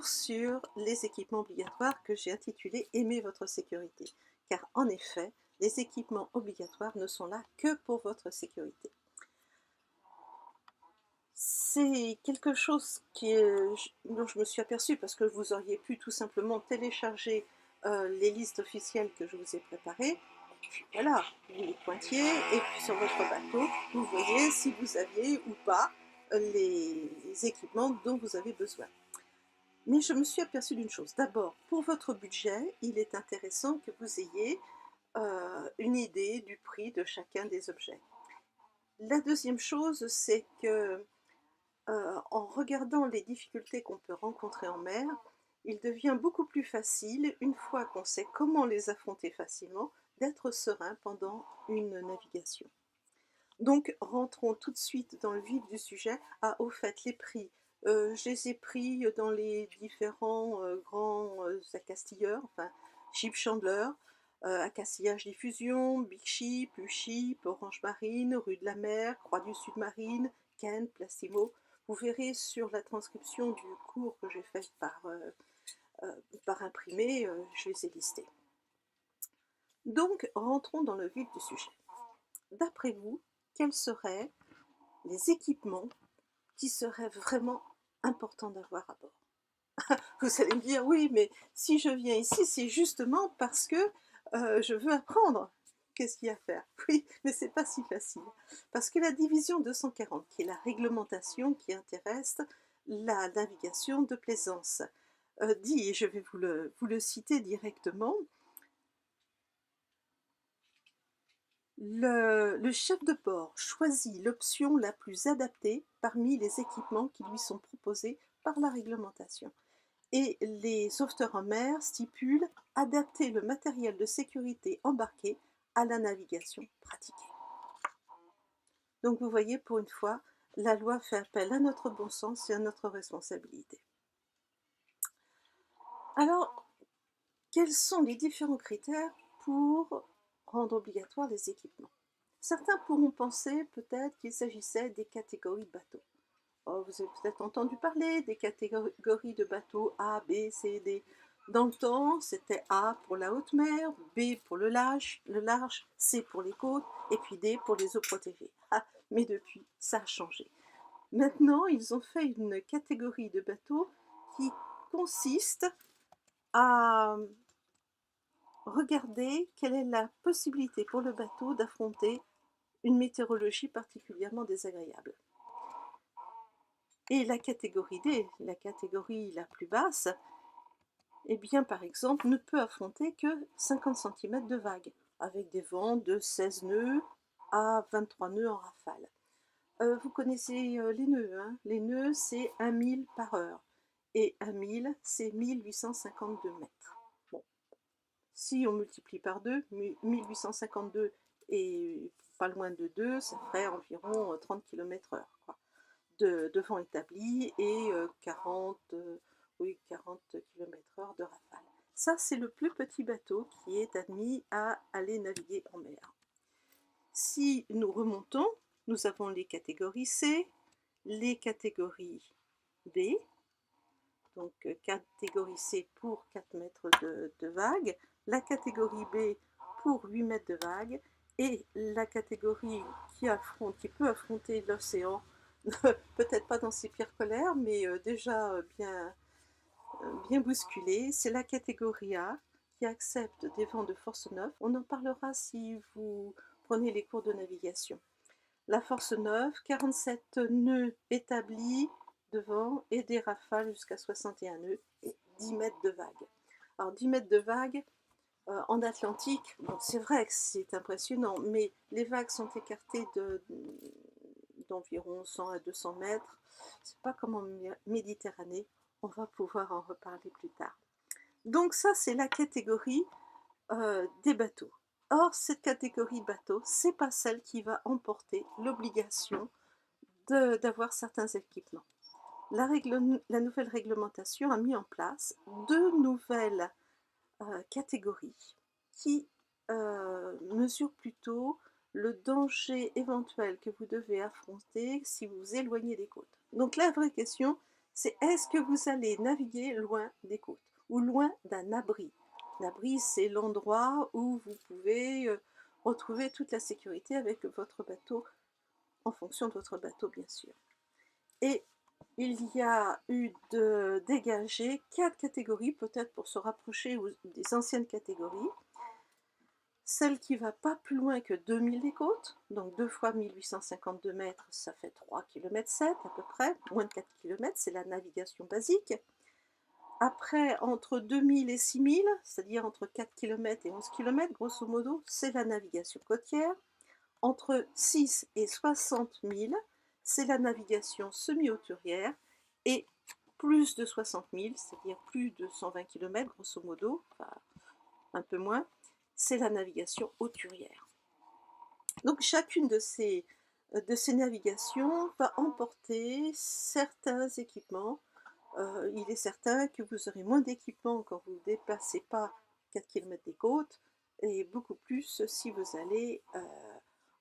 retour sur les équipements obligatoires que j'ai intitulé Aimez votre sécurité. Car en effet, les équipements obligatoires ne sont là que pour votre sécurité. C'est quelque chose dont je me suis aperçue parce que vous auriez pu tout simplement télécharger les listes officielles que je vous ai préparées. Et puis voilà, vous les pointiez et puis sur votre bateau, vous voyez si vous aviez ou pas les équipements dont vous avez besoin. Mais je me suis aperçue d'une chose. D'abord, pour votre budget, il est intéressant que vous ayez une idée du prix de chacun des objets. La deuxième chose, c'est que en regardant les difficultés qu'on peut rencontrer en mer, il devient beaucoup plus facile, une fois qu'on sait comment les affronter facilement, d'être serein pendant une navigation. Donc rentrons tout de suite dans le vif du sujet. Ah, au fait, les prix. Je les ai pris dans les différents grands accastilleurs, enfin Ship Chandler, Accastillage Diffusion, Big Ship, U-Ship, Orange Marine, Rue de la Mer, Croix du Sud Marine, Kent, Plastimo. Vous verrez sur la transcription du cours que j'ai fait par imprimé, je les ai listés. Donc rentrons dans le vif du sujet. D'après vous, quels seraient les équipements qui seraient vraiment importants d'avoir à bord? Vous allez me dire, oui, mais si je viens ici, c'est justement parce que je veux apprendre. Qu'est-ce qu'il y a à faire? Oui, mais c'est pas si facile. Parce que la division 240, qui est la réglementation qui intéresse la navigation de plaisance, dit, et je vais vous le citer directement, le chef de port choisit l'option la plus adaptée parmi les équipements qui lui sont proposés par la réglementation. Et les sauveteurs en mer stipulent adapter le matériel de sécurité embarqué à la navigation pratiquée. Donc vous voyez, pour une fois, la loi fait appel à notre bon sens et à notre responsabilité. Alors, quels sont les différents critères pour rendre obligatoires les équipements? Certains pourront penser peut-être qu'il s'agissait des catégories de bateaux. Oh, vous avez peut-être entendu parler des catégories de bateaux A, B, C, D. Dans le temps, c'était A pour la haute mer, B pour le large, C pour les côtes, et puis D pour les eaux protégées. Ah, mais depuis, ça a changé. Maintenant, ils ont fait une catégorie de bateaux qui consiste à regarder quelle est la possibilité pour le bateau d'affronter une météorologie particulièrement désagréable. Et la catégorie D, la catégorie la plus basse, eh bien par exemple ne peut affronter que 50 cm de vagues, avec des vents de 16 nœuds à 23 nœuds en rafale. Vous connaissez les nœuds, hein? Les nœuds c'est 1 000 par heure, et 1 000 c'est 1852 mètres. Bon. Si on multiplie par 2, 1852 et pas loin de 2, ça ferait environ 30 km/h. De vent établi et 40 km/h de rafale. Ça, c'est le plus petit bateau qui est admis à aller naviguer en mer. Si nous remontons, nous avons les catégories C, les catégories B, donc catégorie C pour 4 mètres de vague, la catégorie B pour 8 mètres de vague, et la catégorie qui peut affronter l'océan, peut-être pas dans ses pires colères, mais déjà bien bousculée, c'est la catégorie A qui accepte des vents de force 9. On en parlera si vous prenez les cours de navigation. La force 9, 47 nœuds établis de vent et des rafales jusqu'à 61 nœuds et 10 mètres de vague. Alors 10 mètres de vague en Atlantique, bon, c'est vrai que c'est impressionnant, mais les vagues sont écartées d'environ 100 à 200 mètres. C'est pas comme en Méditerranée, on va pouvoir en reparler plus tard. Donc ça, c'est la catégorie des bateaux. Or, cette catégorie bateau, c'est pas celle qui va emporter l'obligation d'avoir certains équipements. La nouvelle réglementation a mis en place 2 nouvelles catégories qui mesurent plutôt le danger éventuel que vous devez affronter si vous vous éloignez des côtes. Donc la vraie question, C'est est-ce que vous allez naviguer loin des côtes ou loin d'un abri? L'abri, c'est l'endroit où vous pouvez retrouver toute la sécurité avec votre bateau, en fonction de votre bateau, bien sûr. Et il y a eu de dégagé 4 catégories, peut-être pour se rapprocher des anciennes catégories. Celle qui va pas plus loin que 2000 des côtes, donc 2 fois 1852 mètres, ça fait 3,7 km à peu près, moins de 4 km, c'est la navigation basique. Après, entre 2000 et 6000, c'est-à-dire entre 4 km et 11 km, grosso modo, c'est la navigation côtière. Entre 6 et 60 000, c'est la navigation semi-hauturière. Et plus de 60 000, c'est-à-dire plus de 120 km, grosso modo, enfin un peu moins, c'est la navigation hauturière. Donc chacune de ces navigations va emporter certains équipements. Il est certain que vous aurez moins d'équipements quand vous ne dépassez pas 4 km des côtes, et beaucoup plus si vous allez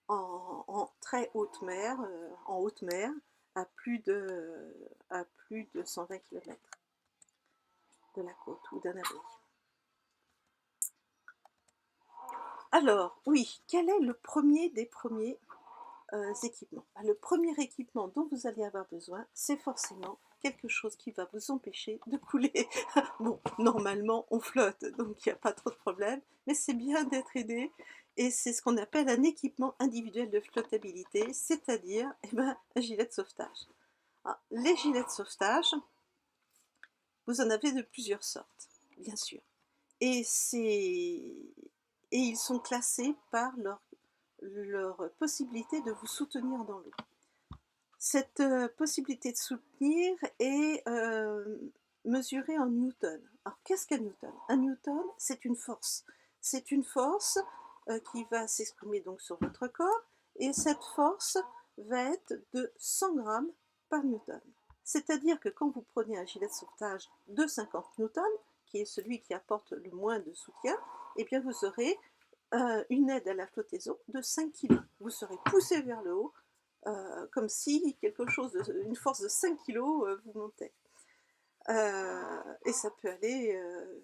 en très haute mer, en haute mer, à plus de 120 km de la côte ou d'un abri. Alors, oui, quel est le premier des premiers équipements? Le premier équipement dont vous allez avoir besoin, c'est forcément quelque chose qui va vous empêcher de couler. Bon, normalement, on flotte, donc il n'y a pas trop de problème, mais c'est bien d'être aidé, et c'est ce qu'on appelle un équipement individuel de flottabilité, c'est-à-dire un gilet de sauvetage. Alors, les gilets de sauvetage, vous en avez de plusieurs sortes, bien sûr. Et ils sont classés par leur possibilité de vous soutenir dans l'eau. Cette possibilité de soutenir est mesurée en newton. Alors qu'est-ce qu'un newton? Un newton, c'est une force. C'est une force qui va s'exprimer donc sur votre corps, et cette force va être de 100 grammes par newton. C'est-à-dire que quand vous prenez un gilet de sauvetage de 50 newtons, qui est celui qui apporte le moins de soutien, eh bien vous aurez une aide à la flottaison de 5 kg. Vous serez poussé vers le haut, comme si une force de 5 kg vous montait. Et ça peut aller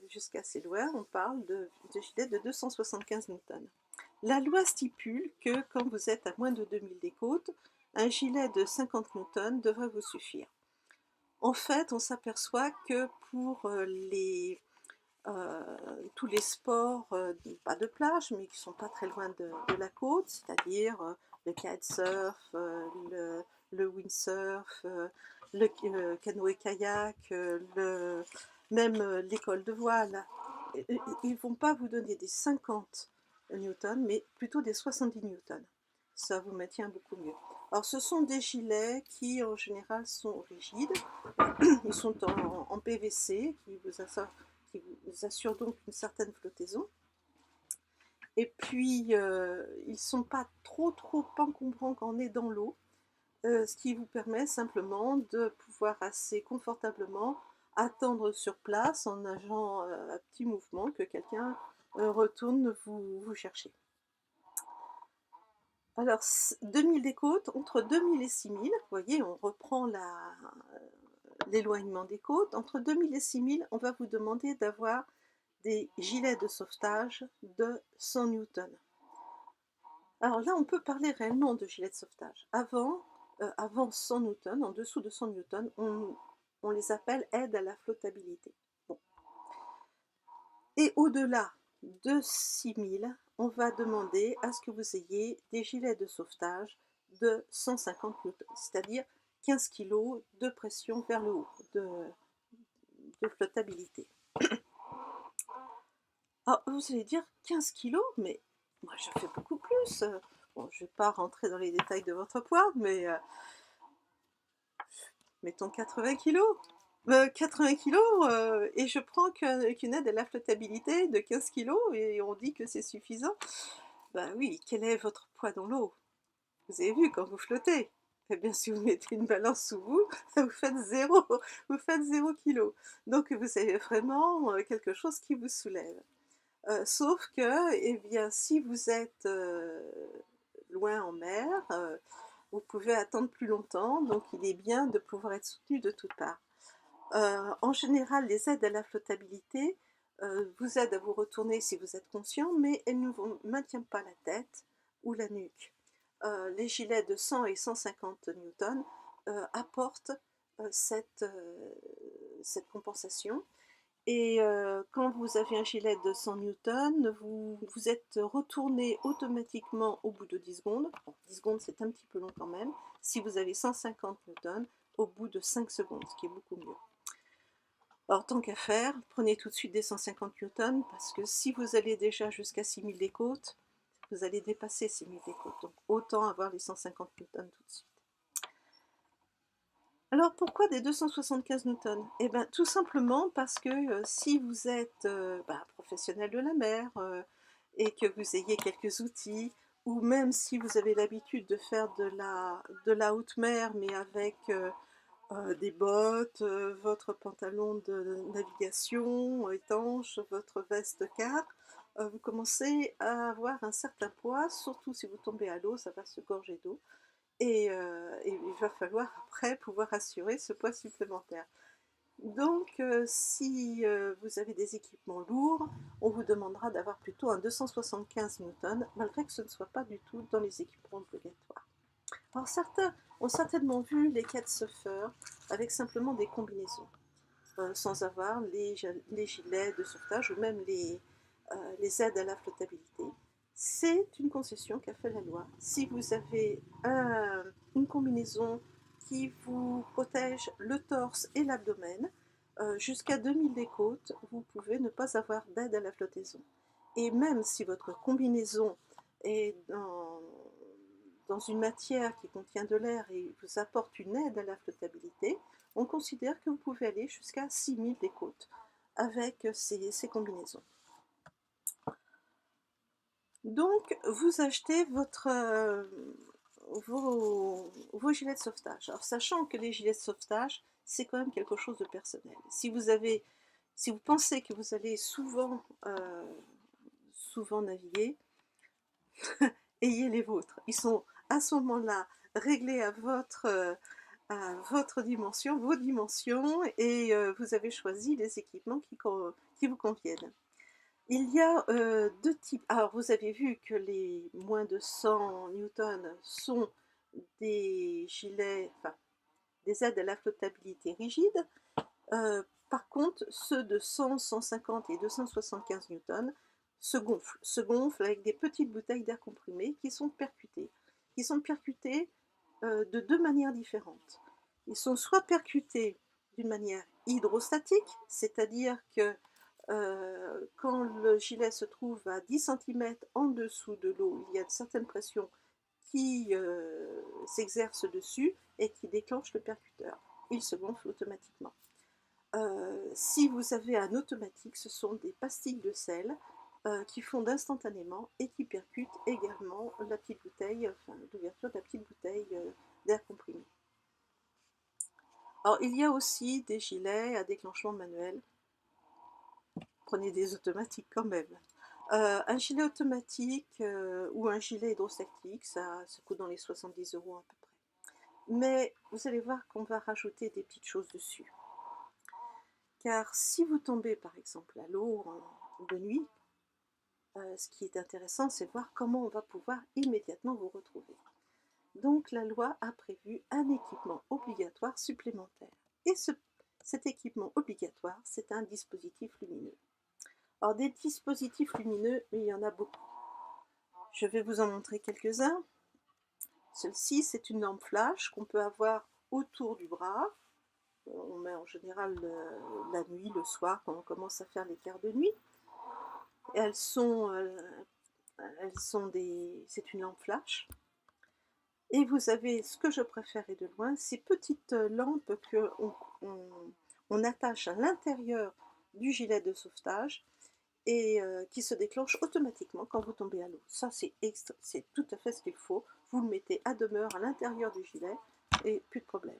jusqu'à assez loin, on parle de gilets de 275 newtons. La loi stipule que quand vous êtes à moins de 2000 des côtes, un gilet de 50 newtons devrait vous suffire. En fait, on s'aperçoit que pour tous les sports, pas de plage, mais qui ne sont pas très loin de la côte, c'est-à-dire le kitesurf, le windsurf, le canoë-kayak, même l'école de voile. Ils ne vont pas vous donner des 50 newtons, mais plutôt des 70 newtons. Ça vous maintient beaucoup mieux. Alors ce sont des gilets qui en général sont rigides, ils sont en PVC, qui vous assure donc une certaine flottaison. Et puis ils ne sont pas trop encombrants quand on est dans l'eau, ce qui vous permet simplement de pouvoir assez confortablement attendre sur place en nageant à petit mouvement que quelqu'un retourne vous chercher. Alors, 2000 des côtes, entre 2000 et 6000, vous voyez, on reprend l'éloignement des côtes. Entre 2000 et 6000, on va vous demander d'avoir des gilets de sauvetage de 100 newtons. Alors là, on peut parler réellement de gilets de sauvetage. Avant 100 newtons, en dessous de 100 newtons, on les appelle aides à la flottabilité. Bon. Et au-delà de 6000, on va demander à ce que vous ayez des gilets de sauvetage de 150 newtons, c'est-à-dire 15 kg de pression vers le haut, de flottabilité. Alors, vous allez dire 15 kg, mais moi je fais beaucoup plus. Bon, je ne vais pas rentrer dans les détails de votre poids, mais mettons 80 kg. 80 kg et je prends qu'une aide à la flottabilité de 15 kg et on dit que c'est suffisant. Ben oui, quel est votre poids dans l'eau? Vous avez vu quand vous flottez? Eh bien, si vous mettez une balance sous vous, vous faites 0 kg. Donc vous avez vraiment quelque chose qui vous soulève. Sauf que, eh bien, si vous êtes loin en mer, vous pouvez attendre plus longtemps, donc il est bien de pouvoir être soutenu de toutes parts. En général, les aides à la flottabilité vous aident à vous retourner si vous êtes conscient, mais elles ne vous maintiennent pas la tête ou la nuque. Les gilets de 100 et 150 newtons apportent cette compensation. Et quand vous avez un gilet de 100 newtons, vous êtes retourné automatiquement au bout de 10 secondes. Bon, 10 secondes, c'est un petit peu long quand même. Si vous avez 150 newtons, au bout de 5 secondes, ce qui est beaucoup mieux. Alors, tant qu'à faire, prenez tout de suite des 150 newtons, parce que si vous allez déjà jusqu'à 6000 des côtes, vous allez dépasser 6000 des côtes. Donc, autant avoir les 150 newtons tout de suite. Alors pourquoi des 275 newtons? Eh bien tout simplement parce que si vous êtes professionnel de la mer et que vous ayez quelques outils, ou même si vous avez l'habitude de faire de la haute mer mais avec des bottes, votre pantalon de navigation étanche, votre veste car, vous commencez à avoir un certain poids, surtout si vous tombez à l'eau, ça va se gorger d'eau. Et il va falloir après pouvoir assurer ce poids supplémentaire. Donc si vous avez des équipements lourds, on vous demandera d'avoir plutôt un 275 newtons, malgré que ce ne soit pas du tout dans les équipements obligatoires. Alors certains ont certainement vu les kitesurfers avec simplement des combinaisons, sans avoir les gilets de sauvetage ou même les aides à la flottabilité. C'est une concession qu'a fait la loi. Si vous avez une combinaison qui vous protège le torse et l'abdomen, jusqu'à 2000 des côtes, vous pouvez ne pas avoir d'aide à la flottaison. Et même si votre combinaison est dans une matière qui contient de l'air et vous apporte une aide à la flottabilité, on considère que vous pouvez aller jusqu'à 6000 des côtes avec ces combinaisons. Donc, vous achetez vos gilets de sauvetage. Alors, sachant que les gilets de sauvetage, c'est quand même quelque chose de personnel. Si vous pensez que vous allez souvent naviguer, ayez les vôtres. Ils sont à ce moment-là réglés à votre dimension, vos dimensions, et vous avez choisi les équipements qui vous conviennent. Il y a deux types. Alors, vous avez vu que les moins de 100 newtons sont des gilets, enfin, des aides à la flottabilité rigides. Par contre, ceux de 100, 150 et 275 newtons se gonflent avec des petites bouteilles d'air comprimé qui sont percutées. Ils sont percutés de deux manières différentes. Ils sont soit percutés d'une manière hydrostatique, c'est-à-dire que quand le gilet se trouve à 10 cm en dessous de l'eau, il y a une certaine pression qui s'exerce dessus et qui déclenche le percuteur. Il se gonfle automatiquement. Si vous avez un automatique, ce sont des pastilles de sel qui fondent instantanément et qui percutent également la petite bouteille, enfin l'ouverture de la petite bouteille d'air comprimé. Alors il y a aussi des gilets à déclenchement manuel. Prenez des automatiques quand même. Un gilet automatique ou un gilet hydrostatique, ça coûte dans les 70 € à peu près. Mais vous allez voir qu'on va rajouter des petites choses dessus. Car si vous tombez par exemple à l'eau de nuit, ce qui est intéressant, c'est voir comment on va pouvoir immédiatement vous retrouver. Donc la loi a prévu un équipement obligatoire supplémentaire. Et cet équipement obligatoire, c'est un dispositif lumineux. Alors des dispositifs lumineux, il y en a beaucoup. Je vais vous en montrer quelques-uns. Celle-ci, c'est une lampe flash qu'on peut avoir autour du bras. On met en général la nuit, le soir, quand on commence à faire les quarts de nuit. C'est une lampe flash. Et vous avez ce que je préférais de loin, ces petites lampes qu'on attache à l'intérieur du gilet de sauvetage et qui se déclenchent automatiquement quand vous tombez à l'eau. Ça, c'est tout à fait ce qu'il faut. Vous le mettez à demeure à l'intérieur du gilet et plus de problème.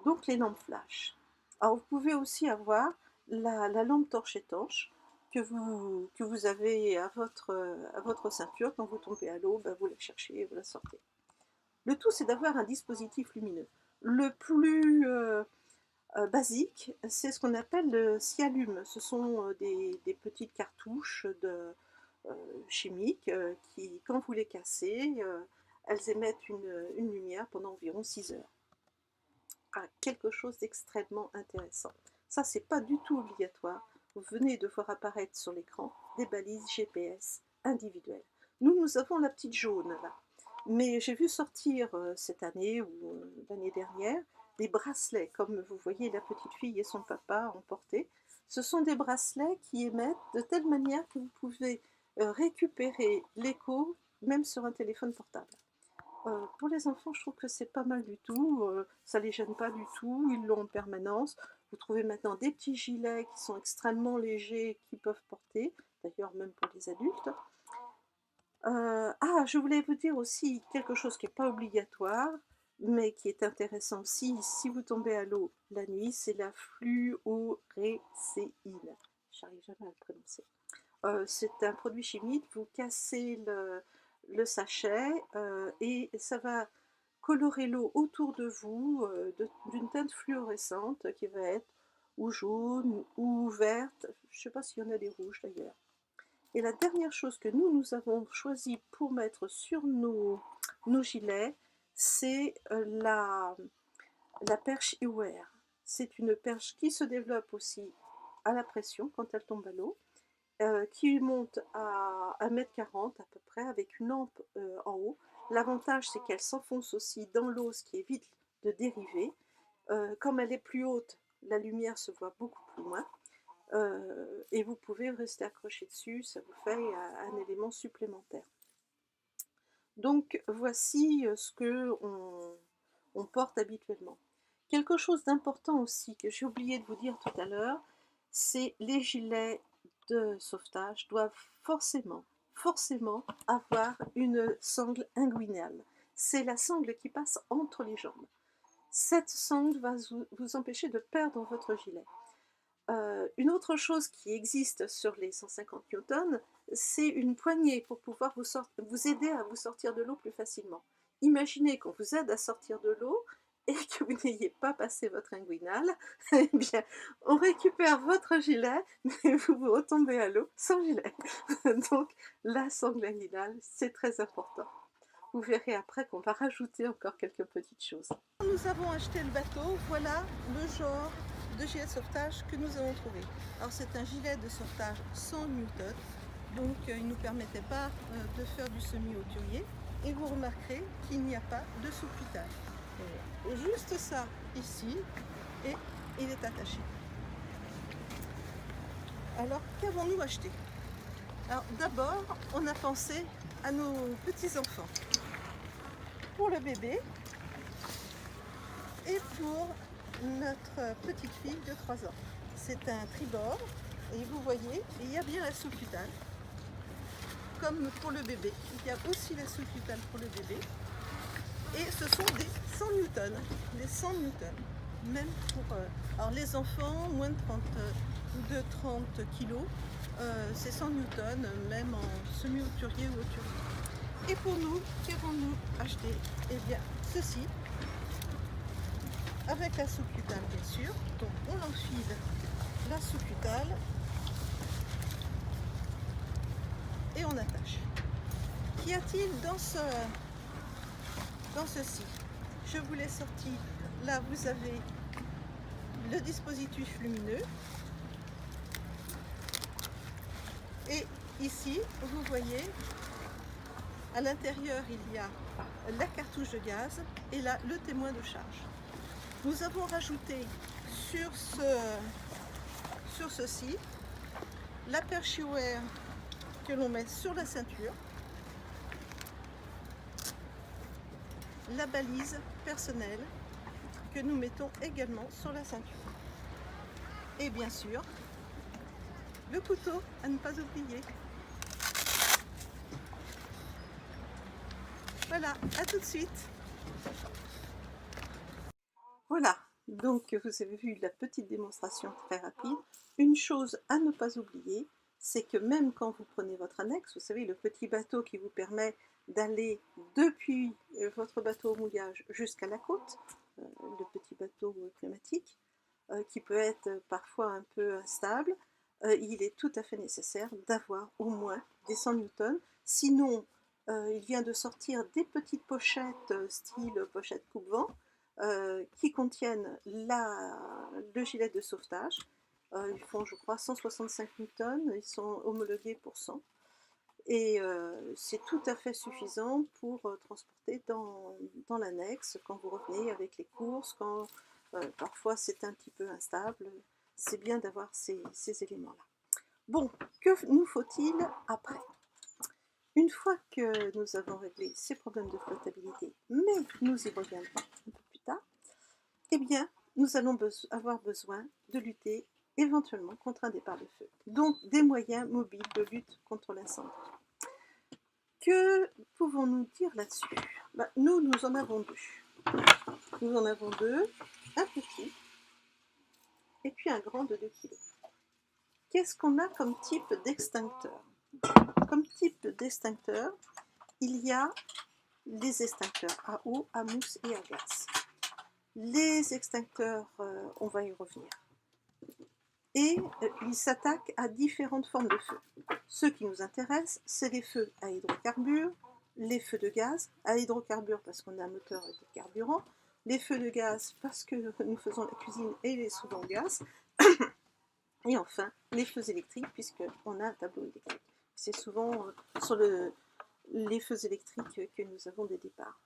Donc les lampes flash. Alors vous pouvez aussi avoir la lampe torche étanche que vous avez à votre ceinture. Quand vous tombez à l'eau, vous la cherchez et vous la sortez. Le tout, c'est d'avoir un dispositif lumineux. Le plus basique, c'est ce qu'on appelle le Cialume. Ce sont des petites cartouches chimiques qui, quand vous les cassez, elles émettent une lumière pendant environ 6 heures. Ah, quelque chose d'extrêmement intéressant. Ça, c'est pas du tout obligatoire. Vous venez de voir apparaître sur l'écran des balises GPS individuelles. Nous avons la petite jaune là. Mais j'ai vu sortir cette année ou l'année dernière des bracelets, comme vous voyez la petite fille et son papa ont porté. Ce sont des bracelets qui émettent de telle manière que vous pouvez récupérer l'écho même sur un téléphone portable. Pour les enfants, je trouve que c'est pas mal du tout, ça les gêne pas du tout, ils l'ont en permanence. Vous trouvez maintenant des petits gilets qui sont extrêmement légers, qu'ils peuvent porter, d'ailleurs même pour les adultes. Je voulais vous dire aussi quelque chose qui n'est pas obligatoire, mais qui est intéressant aussi, si vous tombez à l'eau la nuit, c'est la fluorécéine. J'arrive jamais à le prononcer. C'est un produit chimique, vous cassez le sachet et ça va colorer l'eau autour de vous d'une teinte fluorescente qui va être ou jaune ou verte, je ne sais pas s'il y en a des rouges d'ailleurs. Et la dernière chose que nous avons choisi pour mettre sur nos gilets, c'est la perche Ewear. C'est une perche qui se développe aussi à la pression quand elle tombe à l'eau, qui monte à 1,40 m à peu près, avec une lampe en haut. L'avantage, c'est qu'elle s'enfonce aussi dans l'eau, ce qui évite de dériver. Comme elle est plus haute, la lumière se voit beaucoup plus loin. Et vous pouvez rester accroché dessus, ça vous fait un élément supplémentaire. Donc voici ce que on porte habituellement. Quelque chose d'important aussi que j'ai oublié de vous dire tout à l'heure, c'est les gilets de sauvetage doivent forcément avoir une sangle inguinale. C'est la sangle qui passe entre les jambes. Cette sangle va vous empêcher de perdre votre gilet. Une autre chose qui existe sur les 150 Newton, c'est une poignée pour pouvoir vous aider à vous sortir de l'eau plus facilement. Imaginez qu'on vous aide à sortir de l'eau et que vous n'ayez pas passé votre inguinale, eh bien, on récupère votre gilet, mais vous retombez à l'eau sans gilet. Donc, la sangle inguinale, c'est très important. Vous verrez après qu'on va rajouter encore quelques petites choses. Nous avons acheté le bateau, voilà le genre de gilet de sauvetage que nous avons trouvé. Alors c'est un gilet de sauvetage 100 Newton, donc il ne nous permettait pas de faire du semi-hauturier. Et vous remarquerez qu'il n'y a pas de sous-cutage. Juste ça ici, et il est attaché. Alors qu'avons-nous acheté? Alors d'abord, on a pensé à nos petits-enfants. Pour le bébé et pour notre petite fille de 3 ans. C'est un tribord et vous voyez, il y a bien la sous-cutale. Comme pour le bébé, il y a aussi la sous-cutale pour le bébé. Et ce sont des 100 newtons, des 100 newtons. Même pour alors les enfants, moins de 30 kilos, c'est 100 newtons, même en semi-hauturier ou hauturier. Et pour nous, qu'avons-nous acheté? Eh bien, ceci, avec la sous-cutale bien sûr. Donc on enfile la sous-cutale et on attache. Qu'y a-t-il dans ceci? Je vous l'ai sorti. Là vous avez le dispositif lumineux. Et ici, vous voyez, à l'intérieur il y a la cartouche de gaz et là le témoin de charge. Nous avons rajouté sur ceci la perche Ewear que l'on met sur la ceinture, la balise personnelle que nous mettons également sur la ceinture. Et bien sûr, le couteau à ne pas oublier. Voilà, à tout de suite. Voilà, donc vous avez vu la petite démonstration très rapide. Une chose à ne pas oublier, c'est que même quand vous prenez votre annexe, vous savez, le petit bateau qui vous permet d'aller depuis votre bateau au mouillage jusqu'à la côte, le petit bateau pneumatique, qui peut être parfois un peu instable, il est tout à fait nécessaire d'avoir au moins des 100 newtons. Sinon, il vient de sortir des petites pochettes style pochette coupe-vent qui contiennent le gilet de sauvetage. Ils font, je crois, 165 newtons, ils sont homologués pour 100. Et c'est tout à fait suffisant pour transporter dans l'annexe quand vous revenez avec les courses, quand parfois c'est un petit peu instable. C'est bien d'avoir ces éléments-là. Bon, que nous faut-il après? Une fois que nous avons réglé ces problèmes de flottabilité, mais nous y reviendrons un peu plus tard, eh bien, nous allons avoir besoin de lutter éventuellement contre un départ de feu. Donc, des moyens mobiles de lutte contre l'incendie. Que pouvons-nous dire là-dessus? Nous en avons deux. Nous en avons deux, un petit et puis un grand de 2 kg. Qu'est-ce qu'on a comme type d'extincteur? Comme type d'extincteur, il y a les extincteurs à eau, à mousse et à gaz. Les extincteurs, on va y revenir. Et ils s'attaquent à différentes formes de feux. Ceux qui nous intéressent, c'est les feux à hydrocarbures, les feux de gaz, à hydrocarbures parce qu'on a un moteur de carburant, les feux de gaz parce que nous faisons la cuisine et les souvent au gaz, et enfin les feux électriques puisqu'on a un tableau électrique. C'est souvent sur les feux électriques que nous avons des départs.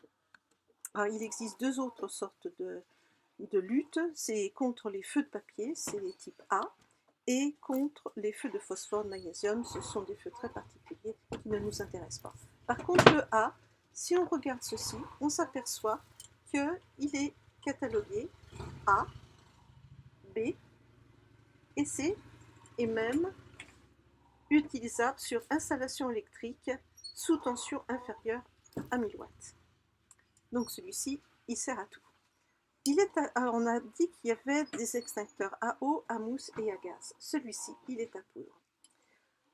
Alors, il existe deux autres sortes de lutte, c'est contre les feux de papier, c'est les types A, et contre les feux de phosphore, de magnésium, ce sont des feux très particuliers qui ne nous intéressent pas. Par contre, le A, si on regarde ceci, on s'aperçoit qu'il est catalogué A, B et C, et même utilisable sur installation électrique sous tension inférieure à 1000 watts. Donc celui-ci, il sert à tout. Alors on a dit qu'il y avait des extincteurs à eau, à mousse et à gaz. Celui-ci, il est à poudre.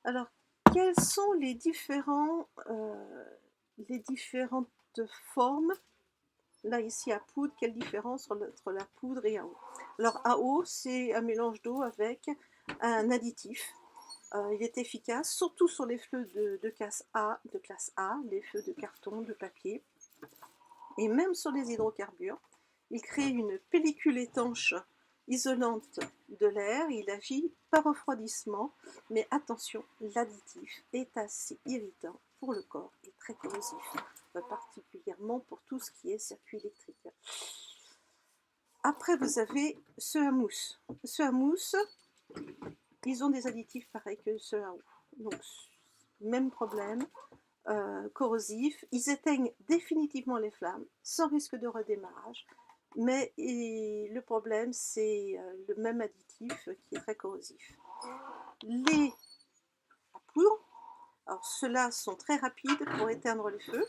Alors, quelles sont les différentes formes? Là, ici, à poudre, quelle différence entre la poudre et à eau? Alors, à eau, c'est un mélange d'eau avec un additif. Il est efficace, surtout sur les feux de classe A, les feux de carton, de papier, et même sur les hydrocarbures. Il crée une pellicule étanche isolante de l'air, il agit par refroidissement, mais attention, l'additif est assez irritant pour le corps et très corrosif, particulièrement pour tout ce qui est circuit électrique. Après, vous avez ceux à mousse. Ceux à mousse, ils ont des additifs pareils que ceux à eau. Donc, même problème, corrosif. Ils éteignent définitivement les flammes, sans risque de redémarrage. Mais le problème, c'est le même additif qui est très corrosif. Les à poudre, alors ceux-là sont très rapides pour éteindre les feux,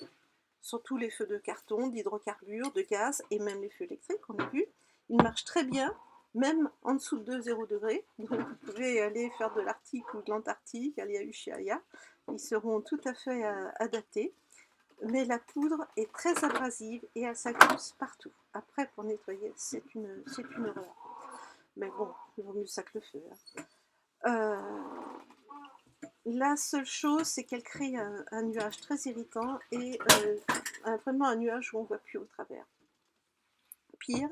surtout les feux de carton, d'hydrocarbures, de gaz et même les feux électriques, on a vu. Ils marchent très bien, même en dessous de 0 degrés. Donc vous pouvez aller faire de l'Arctique ou de l'Antarctique, aller à Ushuaia. Ils seront tout à fait adaptés. Mais la poudre est très abrasive et elle s'accuse partout. Après, pour nettoyer, c'est une horreur. Mais bon, il vaut mieux ça que le feu. La seule chose, c'est qu'elle crée un nuage très irritant et vraiment un nuage où on ne voit plus au travers. Pire,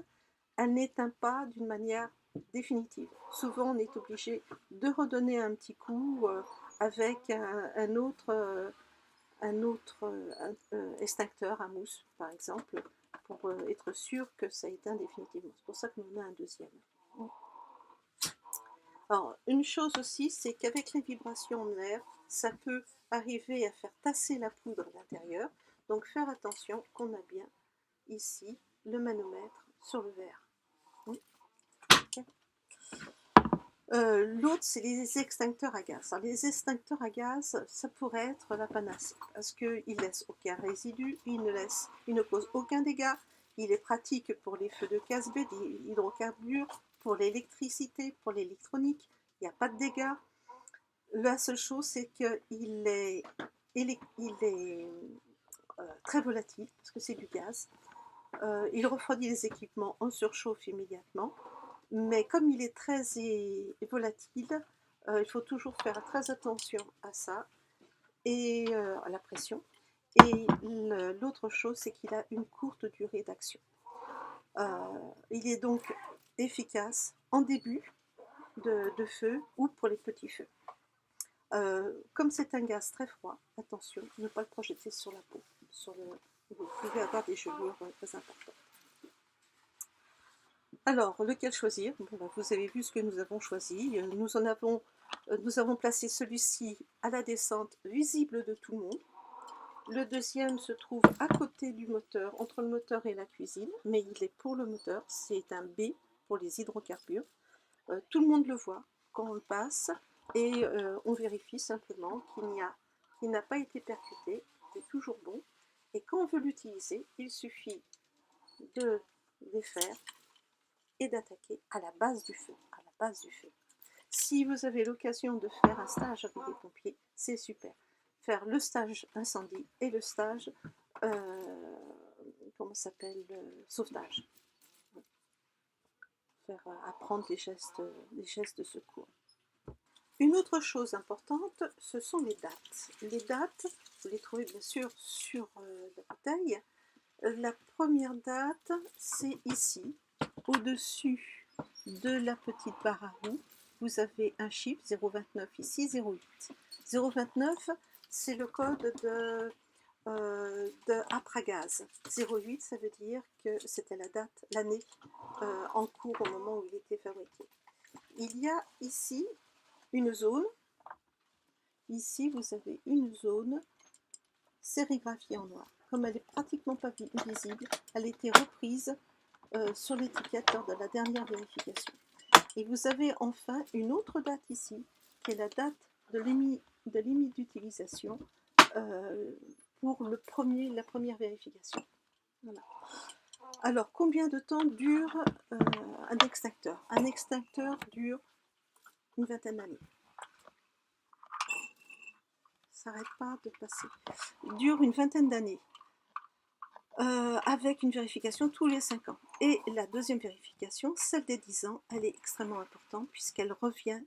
elle n'éteint pas d'une manière définitive. Souvent, on est obligé de redonner un petit coup avec un autre extincteur à mousse, par exemple, pour être sûr que ça éteint définitivement. C'est pour ça que nous en avons un deuxième. Alors, une chose aussi, c'est qu'avec les vibrations de l'air, ça peut arriver à faire tasser la poudre à l'intérieur. Donc, faire attention qu'on a bien ici le manomètre sur le verre. Okay. L'autre, c'est les extincteurs à gaz. Alors, les extincteurs à gaz, ça pourrait être la panacée, parce qu'ils ne laissent aucun résidu, ils ne causent aucun dégât, il est pratique pour les feux de casse B, des hydrocarbures, pour l'électricité, pour l'électronique, il n'y a pas de dégâts. La seule chose, c'est qu'il est très volatile, parce que c'est du gaz. Il refroidit les équipements en surchauffe immédiatement. Mais comme il est très volatile, il faut toujours faire très attention à ça et à la pression. Et l'autre chose, c'est qu'il a une courte durée d'action. Il est donc efficace en début de feu ou pour les petits feux. Comme c'est un gaz très froid, attention, ne pas le projeter sur la peau. Vous pouvez avoir des gelures très importantes. Alors, lequel choisir? Bon, ben, vous avez vu ce que nous avons choisi. Nous avons placé celui-ci à la descente, visible de tout le monde. Le deuxième se trouve à côté du moteur, entre le moteur et la cuisine, mais il est pour le moteur. C'est un B pour les hydrocarbures. Tout le monde le voit quand on le passe et on vérifie simplement qu'il n'a pas été percuté, c'est toujours bon. Et quand on veut l'utiliser, il suffit de les faire et d'attaquer à la base du feu. À la base du feu. Si vous avez l'occasion de faire un stage avec des pompiers, c'est super. Faire le stage incendie et le stage, comment s'appelle, sauvetage. Faire apprendre les gestes de secours. Une autre chose importante, ce sont les dates. Les dates, vous les trouvez bien sûr sur la bouteille. La première date, c'est ici, au-dessus de la petite barre à roue. Vous avez un chiffre 029 ici, 08. 029, c'est le code de Apragaz. 08, ça veut dire que c'était la date, l'année en cours au moment où il était fabriqué. Il y a ici une zone. Ici, vous avez une zone sérigraphiée en noir. Comme elle n'est pratiquement pas visible, elle a été reprise sur l'étiquette lors de la dernière vérification. Et vous avez enfin une autre date ici, qui est la date de limite d'utilisation pour la première vérification. Voilà. Alors, combien de temps dure un extincteur? Un extincteur dure une vingtaine d'années. S'arrête pas de passer. Il dure une vingtaine d'années. Avec une vérification tous les 5 ans. Et la deuxième vérification, celle des 10 ans, elle est extrêmement importante puisqu'elle revient,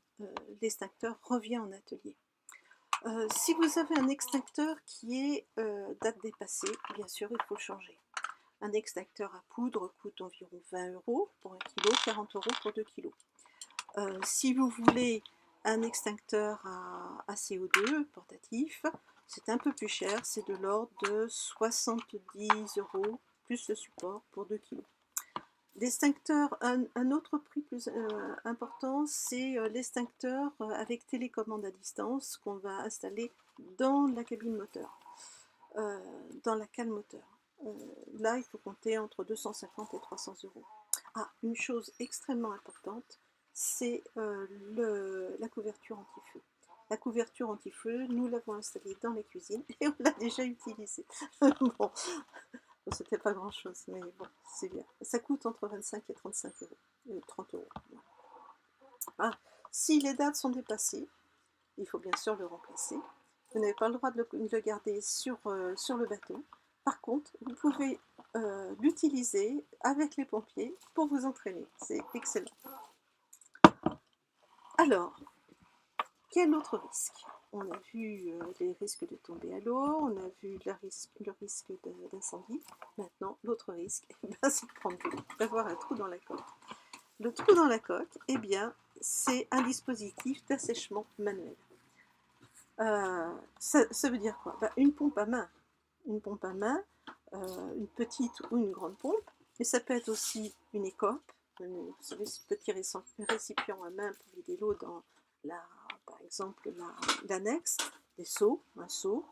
l'extincteur revient en atelier. Si vous avez un extincteur qui est date dépassée, bien sûr, il faut le changer. Un extincteur à poudre coûte environ 20 € pour 1 kg, 40 € pour 2 kg. Si vous voulez un extincteur à CO2 portatif, c'est un peu plus cher, c'est de l'ordre de 70 € plus le support pour 2 kg. L'extincteur, un autre prix plus important, c'est l'extincteur avec télécommande à distance qu'on va installer dans la cabine moteur, dans la cale moteur. Là, il faut compter entre 250 et 300 €. Ah, une chose extrêmement importante, c'est la couverture anti-feu. La couverture anti-feu, nous l'avons installée dans la cuisine et on l'a déjà utilisée. Bon, c'était pas grand chose, mais bon, c'est bien. Ça coûte entre 25 et 35 €, 30 €. Ah, si les dates sont dépassées, il faut bien sûr le remplacer. Vous n'avez pas le droit de le garder sur le bateau. Par contre, vous pouvez l'utiliser avec les pompiers pour vous entraîner. C'est excellent. Alors, quel autre risque? On a vu les risques de tomber à l'eau, on a vu le risque d'incendie. Maintenant, l'autre risque, c'est de prendre de l'eau, d'avoir un trou dans la coque. Le trou dans la coque, eh bien, c'est un dispositif d'assèchement manuel. Ça veut dire quoi? Une pompe à main. Une pompe à main, une petite ou une grande pompe, mais ça peut être aussi une écope. Vous savez, ce petit récipient à main pour vider l'eau dans, par exemple, l'annexe, des seaux, un seau.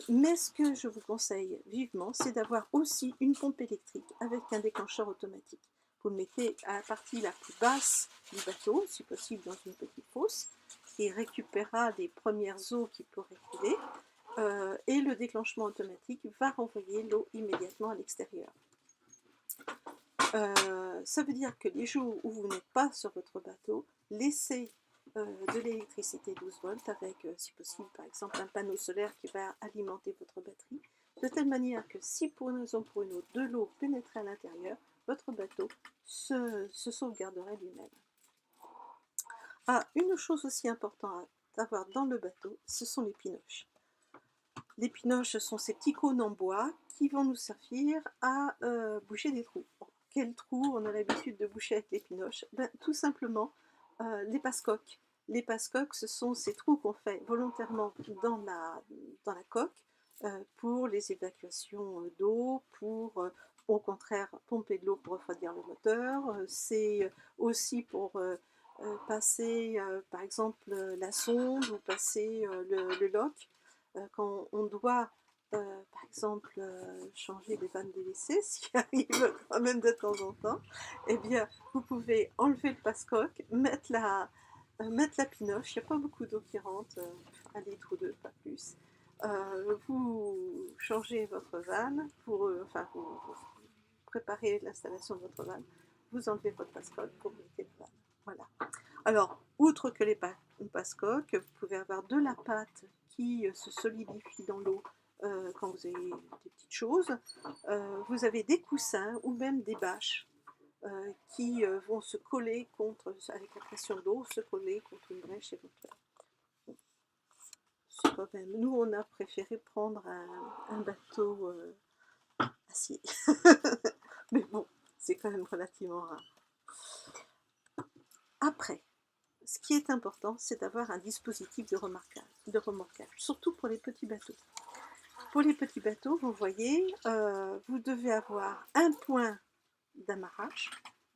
Mais ce que je vous conseille vivement, c'est d'avoir aussi une pompe électrique avec un déclencheur automatique. Vous le mettez à la partie la plus basse du bateau, si possible dans une petite fosse, qui récupérera les premières eaux qui pourraient couler, et le déclenchement automatique va renvoyer l'eau immédiatement à l'extérieur. Ça veut dire que les jours où vous n'êtes pas sur votre bateau, laissez de l'électricité 12 volts avec, si possible, par exemple, un panneau solaire qui va alimenter votre batterie, de telle manière que si pour une raison ou pour une autre, de l'eau pénètre à l'intérieur, votre bateau se sauvegarderait lui-même. Ah, une chose aussi importante à avoir dans le bateau, ce sont les pinoches. Les pinoches sont ces petits cônes en bois qui vont nous servir à boucher des trous. Bon, quels trous on a l'habitude de boucher avec les pinoches? Ben, tout simplement les passe-coques. Les passe-coques, ce sont ces trous qu'on fait volontairement dans la coque pour les évacuations d'eau, pour au contraire pomper de l'eau pour refroidir le moteur. C'est aussi pour passer par exemple la sonde ou passer le lock. Quand on doit par exemple changer les vannes des WC, ce qui arrive quand même de temps en temps, eh bien vous pouvez enlever le passe-coque, mettre la pinoche, il n'y a pas beaucoup d'eau qui rentre, un litre ou deux, pas plus. Vous changez votre vanne, enfin vous préparez l'installation de votre vanne, vous enlevez votre passe-coque pour mettez la vanne. Voilà. Alors, outre que les passe-coques, vous pouvez avoir de la pâte qui se solidifie dans l'eau quand vous avez des petites choses. Vous avez des coussins ou même des bâches qui vont se coller avec la pression de l'eau, se coller contre une brèche éventuelle. C'est quand même, nous on a préféré prendre un bateau acier. Mais bon, c'est quand même relativement rare. Après, ce qui est important, c'est d'avoir un dispositif de remorquage, surtout pour les petits bateaux. Pour les petits bateaux, vous voyez, vous devez avoir un point d'amarrage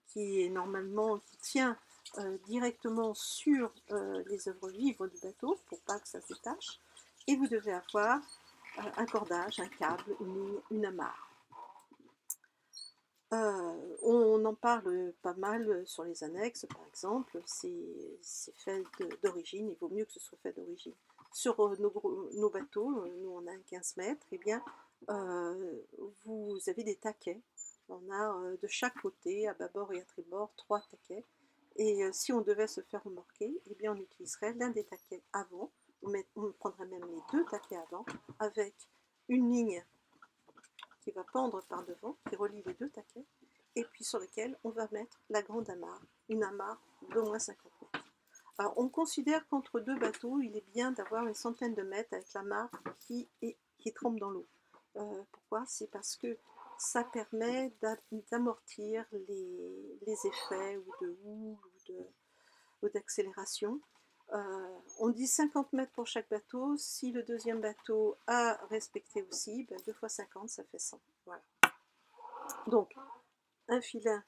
qui tient directement sur les œuvres vives du bateau pour pas que ça se détache, et vous devez avoir un cordage, un câble, une ligne, une amarre. On en parle pas mal sur les annexes, par exemple, c'est fait d'origine, il vaut mieux que ce soit fait d'origine. Sur nos bateaux, nous on a un 15 mètres, et bien vous avez des taquets. On a de chaque côté, à bâbord et à tribord, 3 taquets. Et si on devait se faire remorquer, eh bien on utiliserait l'un des taquets avant, on prendrait même les 2 taquets avant, avec une ligne qui va pendre par devant, qui relie les 2 taquets, et puis sur lequel on va mettre la grande amarre, une amarre d'au moins 50 mètres. Alors on considère qu'entre 2 bateaux, il est bien d'avoir une centaine de mètres avec l'amarre qui trempe dans l'eau. Pourquoi? C'est parce que ça permet d'amortir les effets ou de houle ou d'accélération. On dit 50 mètres pour chaque bateau. Si le deuxième bateau a respecté aussi, 2 fois 50, ça fait 100. Voilà. Donc, un filin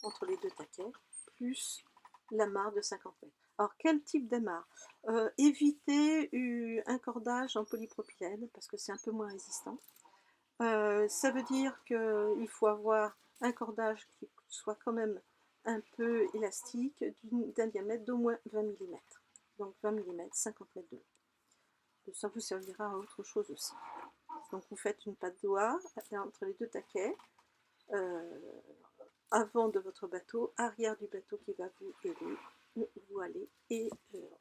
entre les 2 taquets, plus l'amarre de 50 mètres. Alors, quel type d'amarre? Évitez un cordage en polypropylène, parce que c'est un peu moins résistant. Ça veut dire qu'il faut avoir un cordage qui soit quand même un peu élastique, d'un diamètre d'au moins 20 mm. Donc 20 mm, 50 mètres de long. Ça vous servira à autre chose aussi. Donc vous faites une patte d'oie entre les 2 taquets, avant de votre bateau, arrière du bateau qui va vous aider, vous allez, et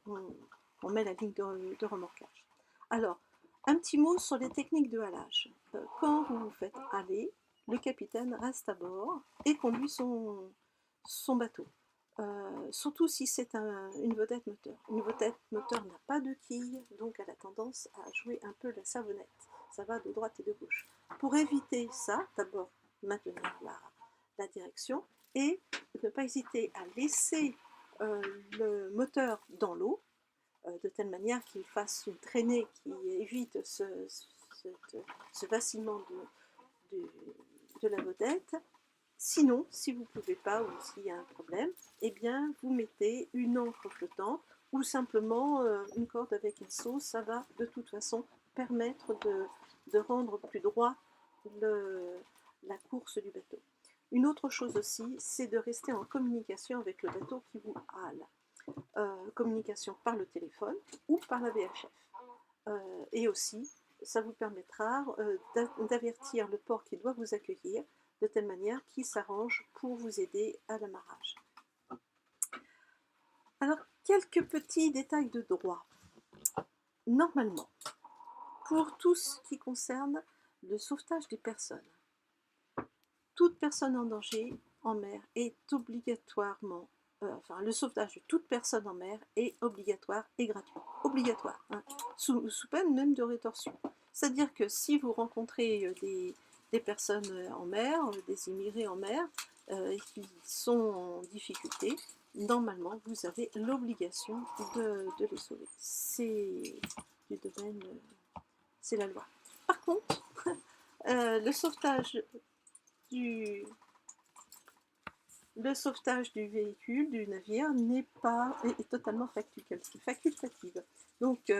on met la ligne de remorquage. Alors, un petit mot sur les techniques de halage. Quand vous vous faites haler, le capitaine reste à bord et conduit son bateau. Surtout si c'est une vedette moteur. Une vedette moteur n'a pas de quille, donc elle a tendance à jouer un peu la savonnette. Ça va de droite et de gauche. Pour éviter ça, d'abord maintenir la direction et ne pas hésiter à laisser le moteur dans l'eau, de telle manière qu'il fasse une traînée qui évite ce vacillement de la vedette. Sinon, si vous ne pouvez pas ou s'il y a un problème, eh bien vous mettez une ancre flottante ou simplement une corde avec un seau. Ça va de toute façon permettre de rendre plus droit la course du bateau. Une autre chose aussi, c'est de rester en communication avec le bateau qui vous hale. Communication par le téléphone ou par la VHF. Et aussi, ça vous permettra d'avertir le port qui doit vous accueillir de telle manière qu'il s'arrange pour vous aider à l'amarrage. Alors, quelques petits détails de droit. Normalement, pour tout ce qui concerne le sauvetage des personnes, toute personne en danger en mer est obligatoirement, enfin le sauvetage de toute personne en mer est obligatoire et gratuit. Obligatoire, hein, sous peine même de rétorsion. C'est-à-dire que si vous rencontrez des personnes en mer, des immigrés en mer, qui sont en difficulté, normalement vous avez l'obligation de les sauver. C'est du domaine, c'est la loi. Par contre, le sauvetage du véhicule, du navire, est totalement facultative. Donc,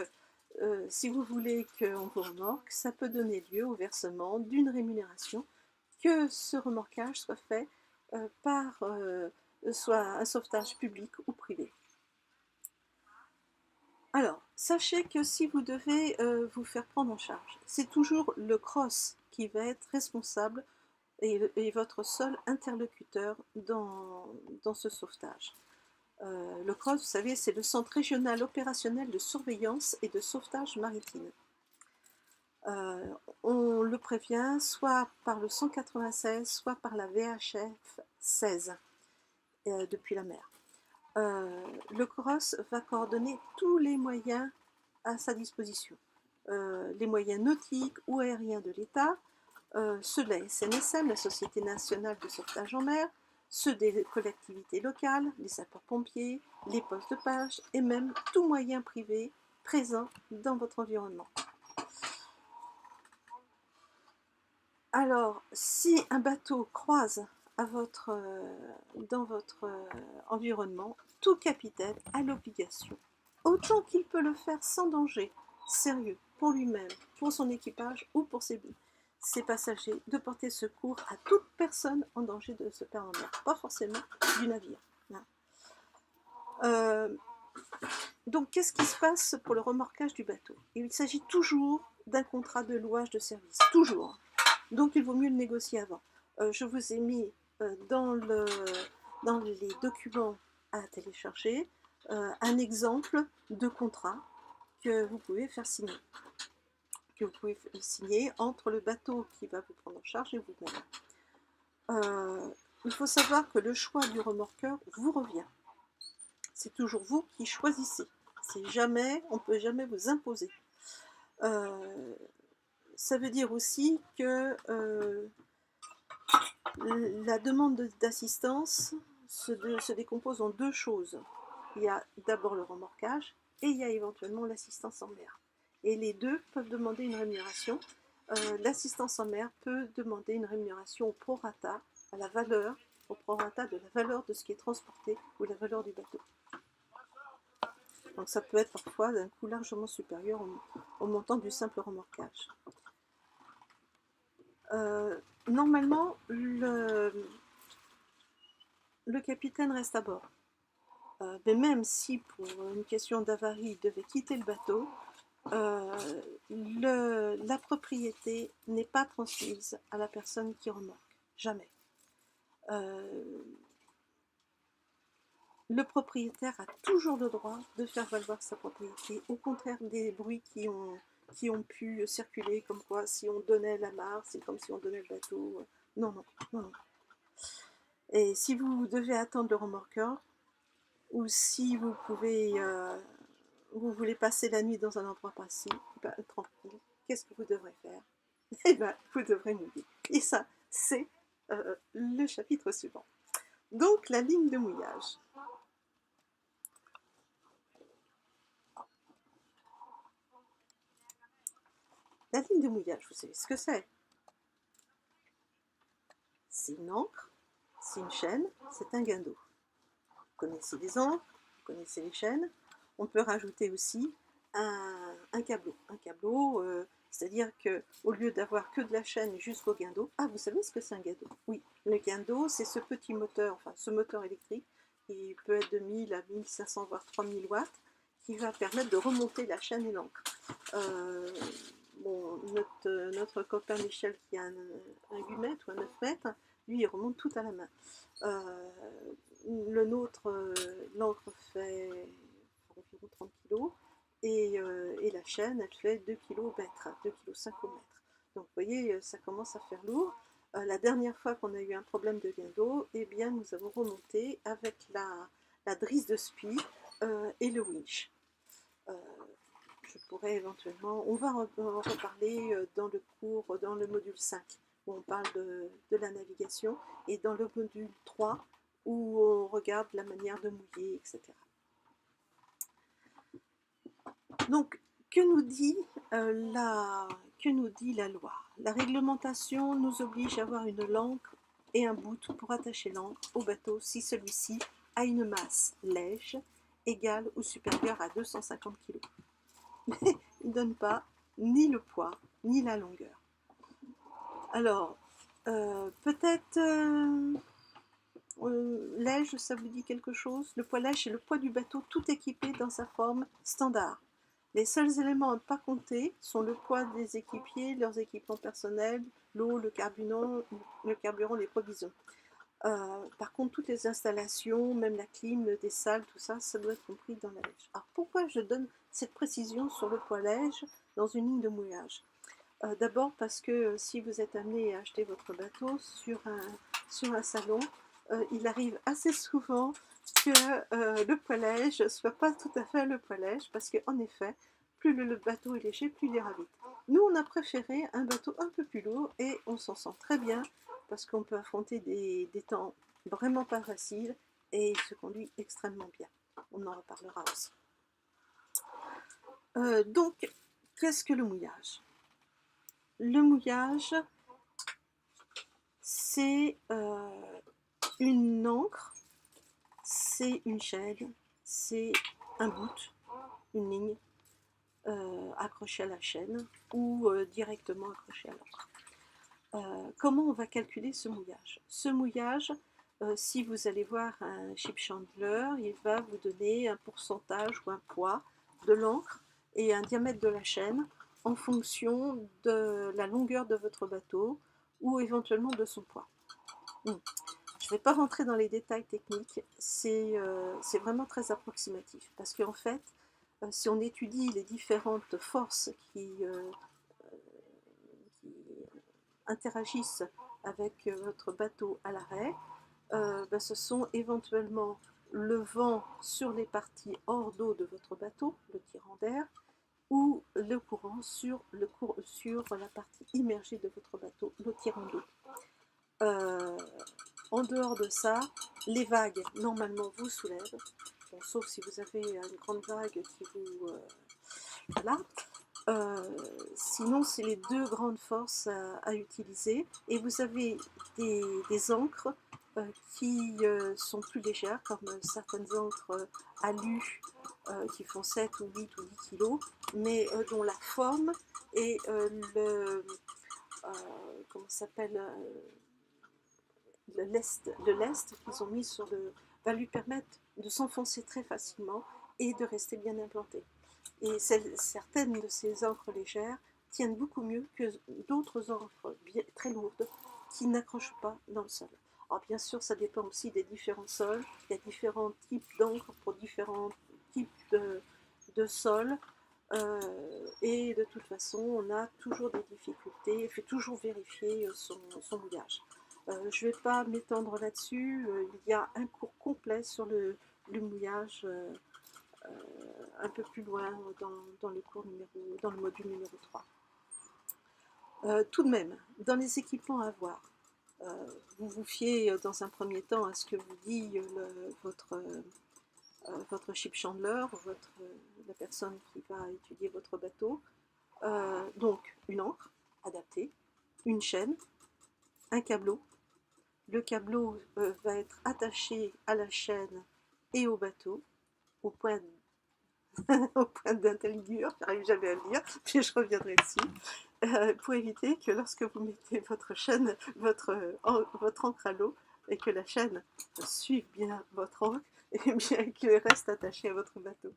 si vous voulez qu'on vous remorque, ça peut donner lieu au versement d'une rémunération, que ce remorquage soit fait par soit un sauvetage public ou privé. Alors, sachez que si vous devez vous faire prendre en charge, c'est toujours le CROSS qui va être responsable et votre seul interlocuteur dans ce sauvetage. Le CROSS, vous savez, c'est le Centre régional opérationnel de surveillance et de sauvetage maritime. On le prévient soit par le 196, soit par la VHF 16 depuis la mer. Le CROSS va coordonner tous les moyens à sa disposition, les moyens nautiques ou aériens de l'État, ceux de la SNSM, la Société nationale de sauvetage en mer, ceux des collectivités locales, les sapeurs-pompiers, les postes de page et même tout moyen privé présent dans votre environnement. Alors, si un bateau croise dans votre environnement, tout capitaine a l'obligation, autant qu'il peut le faire sans danger sérieux pour lui-même, pour son équipage ou pour ses passagers, de porter secours à toute personne en danger de se perdre en mer, pas forcément du navire. Donc, qu'est-ce qui se passe pour le remorquage du bateau? Il s'agit toujours d'un contrat de louage de service, toujours. Donc, il vaut mieux le négocier avant. Je vous ai mis dans les documents à télécharger un exemple de contrat que vous pouvez faire signer. Que vous pouvez signer entre le bateau qui va vous prendre en charge et vous-même. Il faut savoir que le choix du remorqueur vous revient. C'est toujours vous qui choisissez. On ne peut jamais vous imposer. Ça veut dire aussi que la demande d'assistance se décompose en deux choses. Il y a d'abord le remorquage et il y a éventuellement l'assistance en mer. Et les deux peuvent demander une rémunération. L'assistance en mer peut demander une rémunération au prorata, au prorata de la valeur de ce qui est transporté ou la valeur du bateau. Donc ça peut être parfois d'un coût largement supérieur au montant du simple remorquage. Normalement, le capitaine reste à bord. Mais même si pour une question d'avarie il devait quitter le bateau, la propriété n'est pas transmise à la personne qui remorque. Jamais. Le propriétaire a toujours le droit de faire valoir sa propriété, au contraire des bruits qui ont pu circuler, comme quoi si on donnait la mare, c'est comme si on donnait le bateau. Non, non, non, non. Et si vous devez attendre le remorqueur, ou si vous voulez passer la nuit dans un endroit précis, tranquille, qu'est-ce que vous devrez faire? Eh bien, vous devrez mouiller. Et ça, c'est le chapitre suivant. Donc, la ligne de mouillage. La ligne de mouillage, vous savez ce que c'est? C'est une ancre, c'est une chaîne, c'est un guindeau. Vous connaissez les ancres, vous connaissez les chaînes. On peut rajouter aussi un câbleau. Un câbleau, c'est-à-dire qu'au lieu d'avoir que de la chaîne jusqu'au guindeau, vous savez ce que c'est un guindeau? Oui, le guindeau, c'est ce petit moteur, enfin ce moteur électrique, qui peut être de 1000 à 1500 voire 3000 watts, qui va permettre de remonter la chaîne et l'ancre. Bon, notre copain Michel qui a un 8 mètres ou un 9 mètres, lui il remonte tout à la main. Le nôtre, l'ancre fait environ 30 kg et la chaîne elle fait 2 km, 2,5 kg au mètre. Donc vous voyez, ça commence à faire lourd. La dernière fois qu'on a eu un problème de guindeau, eh bien, nous avons remonté avec la drisse de spi et le winch. Je pourrais éventuellement, on va en reparler dans le cours, dans le module 5, où on parle de la navigation, et dans le module 3, où on regarde la manière de mouiller, etc. Donc, que nous dit la loi? La réglementation nous oblige à avoir une l'ancre et un bout pour attacher l'ancre au bateau si celui-ci a une masse lège égale ou supérieure à 250 kg. Mais il ne donne pas ni le poids ni la longueur. Alors, peut-être lège, ça vous dit quelque chose? Le poids lège, c'est le poids du bateau tout équipé dans sa forme standard. Les seuls éléments à ne pas compter sont le poids des équipiers, leurs équipements personnels, l'eau, le carburant, les provisions. Par contre, toutes les installations, même la clim des salles, tout ça, ça doit être compris dans la lège. Alors pourquoi je donne cette précision sur le poids lège dans une ligne de mouillage? D'abord parce que si vous êtes amené à acheter votre bateau sur un salon, il arrive assez souvent que le poids lège ne soit pas tout à fait le poids lège, parce qu'en effet, plus le bateau est léger, plus il ira vite. Nous, on a préféré un bateau un peu plus lourd et on s'en sent très bien parce qu'on peut affronter des temps vraiment pas faciles et il se conduit extrêmement bien. On en reparlera aussi. Donc, qu'est-ce que le mouillage? Le mouillage, c'est une encre, c'est une chaîne, c'est un bout, une ligne accrochée à la chaîne ou directement accrochée à l'encre. Comment on va calculer ce mouillage? Ce mouillage, si vous allez voir un ship chandler, il va vous donner un pourcentage ou un poids de l'encre et un diamètre de la chaîne en fonction de la longueur de votre bateau ou éventuellement de son poids. Je ne vais pas rentrer dans les détails techniques, c'est vraiment très approximatif parce qu'en fait, si on étudie les différentes forces qui interagissent avec votre bateau à l'arrêt, ce sont éventuellement le vent sur les parties hors d'eau de votre bateau, le tirant d'air, ou le courant sur la partie immergée de votre bateau, le tirant d'eau. En dehors de ça, les vagues, normalement, vous soulèvent, bon, sauf si vous avez une grande vague qui vous... voilà. Sinon, c'est les deux grandes forces à utiliser. Et vous avez des encres qui sont plus légères, comme certaines encres alu qui font 7 ou 8 ou 10 kg, mais dont la forme et comment ça s'appelle, le lest qu'ils ont mis sur va lui permettre de s'enfoncer très facilement et de rester bien implanté. Et certaines de ces encres légères tiennent beaucoup mieux que d'autres encres très lourdes qui n'accrochent pas dans le sol. Alors bien sûr, ça dépend aussi des différents sols. Il y a différents types d'encre pour différents types de sols. Et de toute façon, on a toujours des difficultés. Il faut toujours vérifier son mouillage. Je ne vais pas m'étendre là-dessus. Il y a un cours complet sur le mouillage un peu plus loin dans le module numéro 3. Tout de même, dans les équipements à avoir, vous vous fiez dans un premier temps à ce que vous dit votre ship chandler, la personne qui va étudier votre bateau. Donc une encre adaptée, une chaîne, un câbleau. Le câbleau va être attaché à la chaîne et au bateau, au point d'intelligure, j'arrive jamais à le dire, puis je reviendrai dessus, pour éviter que lorsque vous mettez votre chaîne, votre encre à l'eau, et que la chaîne suive bien votre encre, et bien qu'elle reste attachée à votre bateau.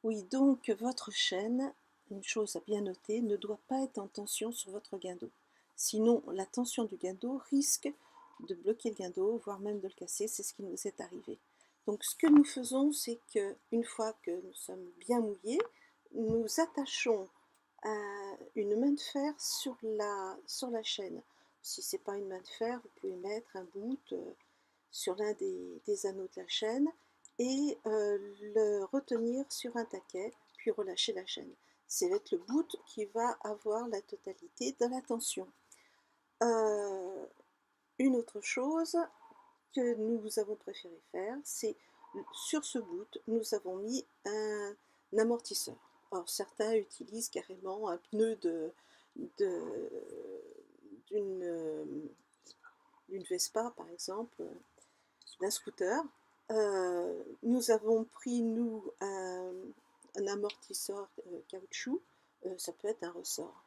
Oui, donc votre chaîne, une chose à bien noter, ne doit pas être en tension sur votre guindeau. Sinon, la tension du guindeau risque de bloquer le guindeau, voire même de le casser, c'est ce qui nous est arrivé. Donc ce que nous faisons, c'est qu'une fois que nous sommes bien mouillés, nous attachons une main de fer sur la chaîne, si ce n'est pas une main de fer, vous pouvez mettre un bout sur l'un des anneaux de la chaîne et le retenir sur un taquet, puis relâcher la chaîne. C'est avec le bout qui va avoir la totalité de la tension. Une autre chose que nous avons préféré faire, c'est sur ce bout, nous avons mis un amortisseur. Alors certains utilisent carrément un pneu d'une Vespa par exemple, d'un scooter. Nous avons pris nous un amortisseur caoutchouc, ça peut être un ressort.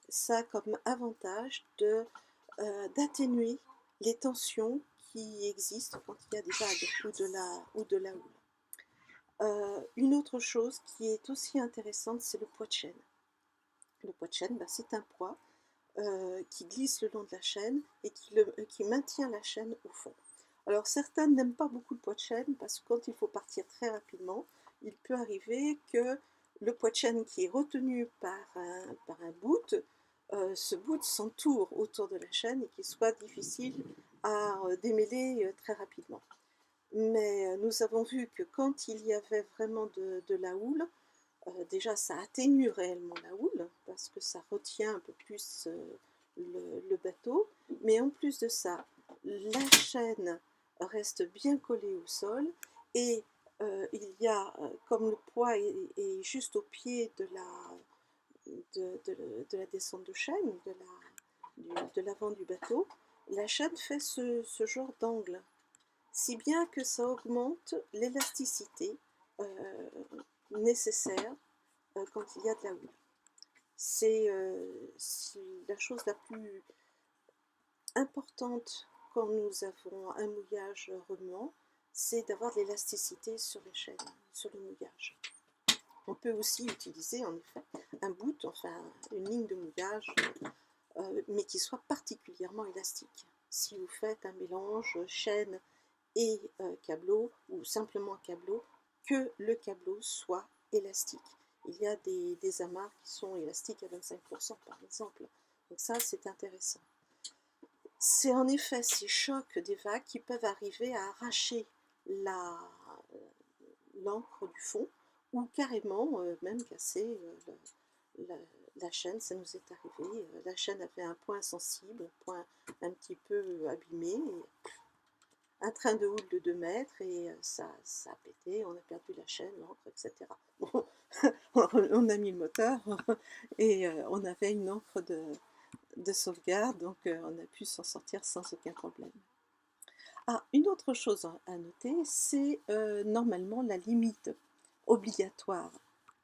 Ça a comme avantage d'atténuer les tensions qui existent quand il y a des vagues ou de la houle. Une autre chose qui est aussi intéressante, c'est le poids de chaîne. Le poids de chaîne, c'est un poids qui glisse le long de la chaîne et qui maintient la chaîne au fond. Alors certains n'aiment pas beaucoup le poids de chaîne parce que quand il faut partir très rapidement, il peut arriver que le poids de chaîne qui est retenu par un bout, ce bout s'entoure autour de la chaîne et qu'il soit difficile à démêler très rapidement. Mais nous avons vu que quand il y avait vraiment de la houle, déjà ça atténue réellement la houle parce que ça retient un peu plus le bateau, mais en plus de ça, la chaîne reste bien collée au sol et il y a, comme le poids est juste au pied de la descente de chaîne, de l'avant du bateau, la chaîne fait ce genre d'angle, si bien que ça augmente l'élasticité nécessaire quand il y a de la houle. C'est la chose la plus importante quand nous avons un mouillage remuant, c'est d'avoir de l'élasticité sur les chaînes, sur le mouillage. On peut aussi utiliser en effet un bout, enfin une ligne de mouillage, mais qui soit particulièrement élastique. Si vous faites un mélange chaîne et câbleau, ou simplement câbleau, que le câbleau soit élastique. Il y a des amarres qui sont élastiques à 25% par exemple, donc ça c'est intéressant. C'est en effet ces chocs des vagues qui peuvent arriver à arracher l'encre du fond ou carrément même casser la chaîne. Ça nous est arrivé. La chaîne avait un point sensible, un point un petit peu abîmé. Et un train de houle de 2 mètres et ça a pété, on a perdu la chaîne, l'encre, etc. Bon, on a mis le moteur et on avait une encre de sauvegarde, donc on a pu s'en sortir sans aucun problème. Ah, une autre chose à noter, c'est normalement la limite obligatoire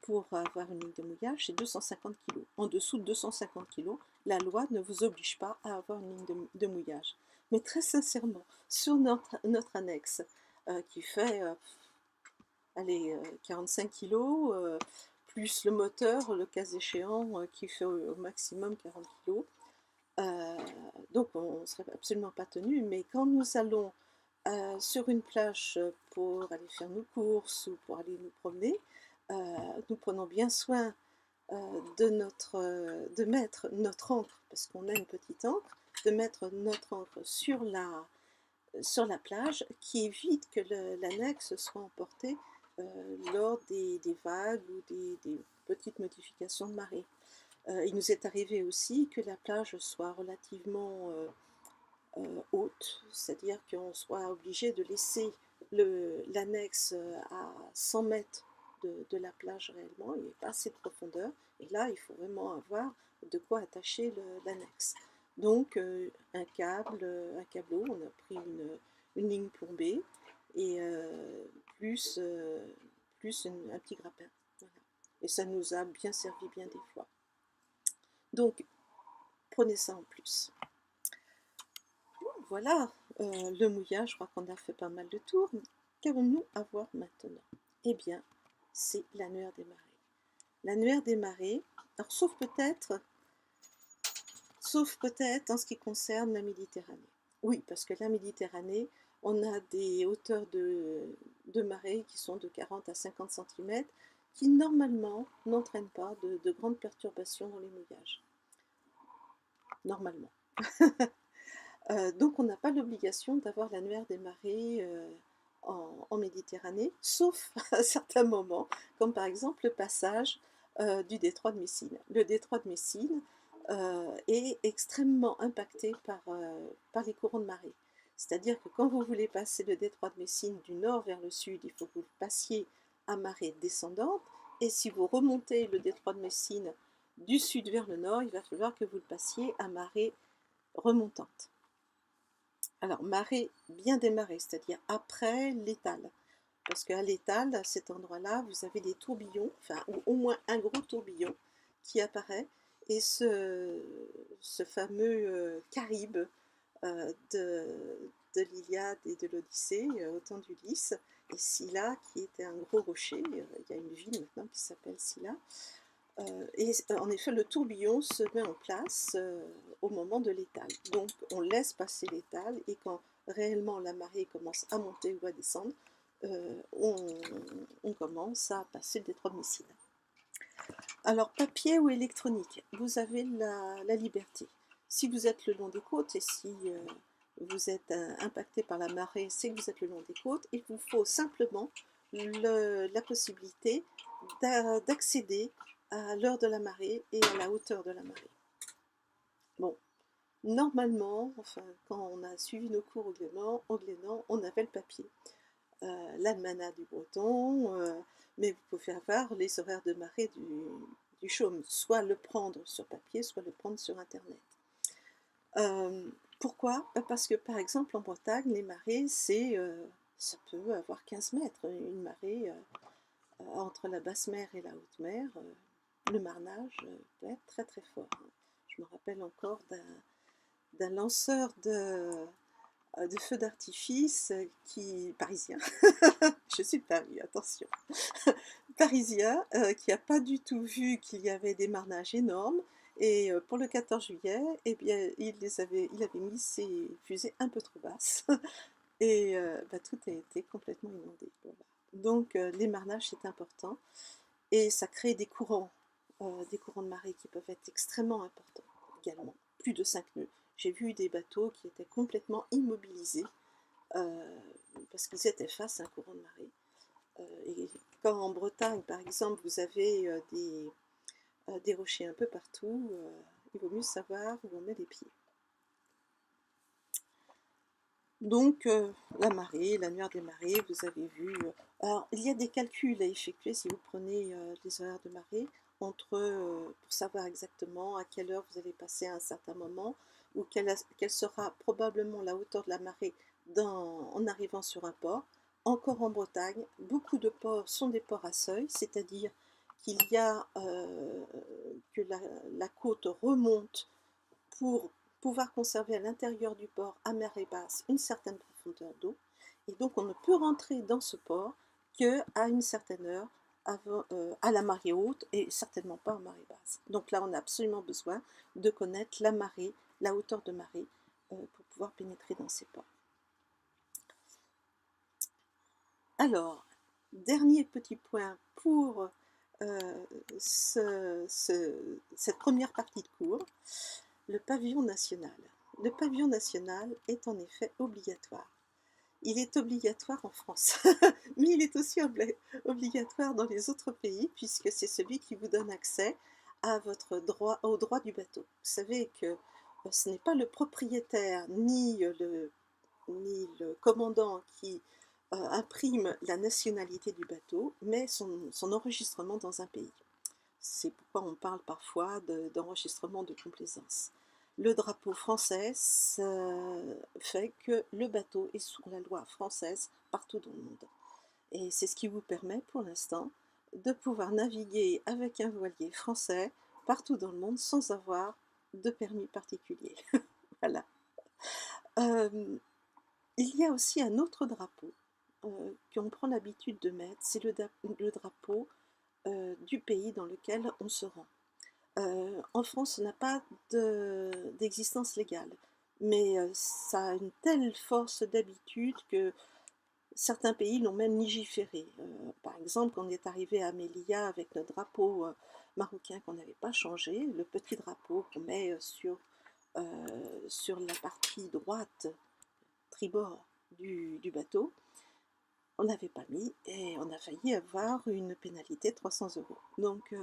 pour avoir une ligne de mouillage, c'est 250 kg. En dessous de 250 kg, la loi ne vous oblige pas à avoir une ligne de mouillage. Mais très sincèrement, sur notre annexe, qui fait 45 kg, plus le moteur, le cas échéant, qui fait au maximum 40 kg, donc on ne serait absolument pas tenu, mais quand nous allons sur une plage pour aller faire nos courses ou pour aller nous promener, nous prenons bien soin de mettre notre encre, parce qu'on a une petite encre, de mettre notre encre sur la plage, qui évite que l'annexe soit emportée lors des vagues ou des petites modifications de marée. Il nous est arrivé aussi que la plage soit relativement haute, c'est-à-dire qu'on soit obligé de laisser l'annexe à 100 mètres de la plage réellement, il n'y a pas assez de profondeur, et là il faut vraiment avoir de quoi attacher l'annexe. Donc un câbleau, on a pris une ligne plombée, et plus un petit grappin. Voilà. Et ça nous a bien servi bien des fois. Donc, prenez ça en plus. Voilà, le mouillage, je crois qu'on a fait pas mal de tours. Qu'avons-nous à voir maintenant? Eh bien, c'est l'annuaire des marées. L'annuaire des marées, alors sauf peut-être en ce qui concerne la Méditerranée. Oui, parce que la Méditerranée, on a des hauteurs de marée qui sont de 40 à 50 cm, qui normalement n'entraînent pas de grandes perturbations dans les mouillages. Normalement. Donc on n'a pas l'obligation d'avoir l'annuaire des marées en Méditerranée, sauf à certains moments, comme par exemple le passage du détroit de Messine. Le détroit de Messine est extrêmement impacté par les courants de marée. C'est-à-dire que quand vous voulez passer le détroit de Messine du nord vers le sud, il faut que vous le passiez à marée descendante, et si vous remontez le détroit de Messine du sud vers le nord, il va falloir que vous le passiez à marée remontante. Alors, marée bien démarrée, c'est-à-dire après l'étale. Parce qu'à l'étale, à cet endroit-là, vous avez des tourbillons, enfin, ou au moins un gros tourbillon qui apparaît. Et ce fameux Caribe de l'Iliade et de l'Odyssée, au temps d'Ulysse, et Scylla, qui était un gros rocher, il y a une ville maintenant qui s'appelle Scylla, et en effet, le tourbillon se met en place au moment de l'étale. Donc, on laisse passer l'étale et quand réellement la marée commence à monter ou à descendre, on commence à passer le détroit de Messine. Alors, papier ou électronique, vous avez la liberté. Si vous êtes le long des côtes et si vous êtes impacté par la marée, c'est que vous êtes le long des côtes, il vous faut simplement la possibilité d'accéder à l'heure de la marée et à la hauteur de la marée. Bon, normalement, enfin, quand on a suivi nos cours au Glénan, on avait le papier. L'almanach du Breton, mais vous pouvez avoir les horaires de marée du Chaume, soit le prendre sur papier, soit le prendre sur Internet. Pourquoi? Parce que par exemple en Bretagne, les marées, ça peut avoir 15 mètres, une marée entre la basse mer et la haute mer. Le marnage peut être très très fort. Je me rappelle encore d'un lanceur de feux d'artifice parisien, je suis de Paris, attention, parisien, qui n'a pas du tout vu qu'il y avait des marnages énormes, et pour le 14 juillet, eh bien, il avait mis ses fusées un peu trop basses, et tout a été complètement inondé. Voilà. Donc les marnages, c'est important, et ça crée des courants de marée qui peuvent être extrêmement importants également, plus de 5 nœuds. J'ai vu des bateaux qui étaient complètement immobilisés parce qu'ils étaient face à un courant de marée. Et quand en Bretagne, par exemple, vous avez des rochers un peu partout, il vaut mieux savoir où on met les pieds. Donc, la marée, l'annuaire des marées, vous avez vu. Alors, il y a des calculs à effectuer si vous prenez les horaires de marée, pour savoir exactement à quelle heure vous allez passer à un certain moment, ou quelle sera probablement la hauteur de la marée en arrivant sur un port. Encore en Bretagne, beaucoup de ports sont des ports à seuil, c'est-à-dire qu'il y a que la côte remonte pour pouvoir conserver à l'intérieur du port à marée basse une certaine profondeur d'eau, et donc on ne peut rentrer dans ce port qu'à une certaine heure à la marée haute et certainement pas à marée basse. Donc là on a absolument besoin de connaître la marée, la hauteur de marée pour pouvoir pénétrer dans ces ports. Alors, dernier petit point pour cette première partie de cours, le pavillon national. Le pavillon national est en effet obligatoire. Il est obligatoire en France, mais il est aussi obligatoire dans les autres pays, puisque c'est celui qui vous donne accès à au droit du bateau. Vous savez que ce n'est pas le propriétaire ni le commandant qui imprime la nationalité du bateau, mais son enregistrement dans un pays. C'est pourquoi on parle parfois d'enregistrement de complaisance. Le drapeau français fait que le bateau est sous la loi française partout dans le monde. Et c'est ce qui vous permet pour l'instant de pouvoir naviguer avec un voilier français partout dans le monde sans avoir de permis particulier. Voilà. Il y a aussi un autre drapeau qu'on prend l'habitude de mettre, c'est le drapeau du pays dans lequel on se rend. En France, on n'a pas d'existence légale, mais ça a une telle force d'habitude que certains pays l'ont même légiféré. Par exemple, quand on est arrivé à Melilla avec notre drapeau marocain qu'on n'avait pas changé, le petit drapeau qu'on met sur sur la partie droite, tribord du bateau, on n'avait pas mis et on a failli avoir une pénalité de 300 euros. Donc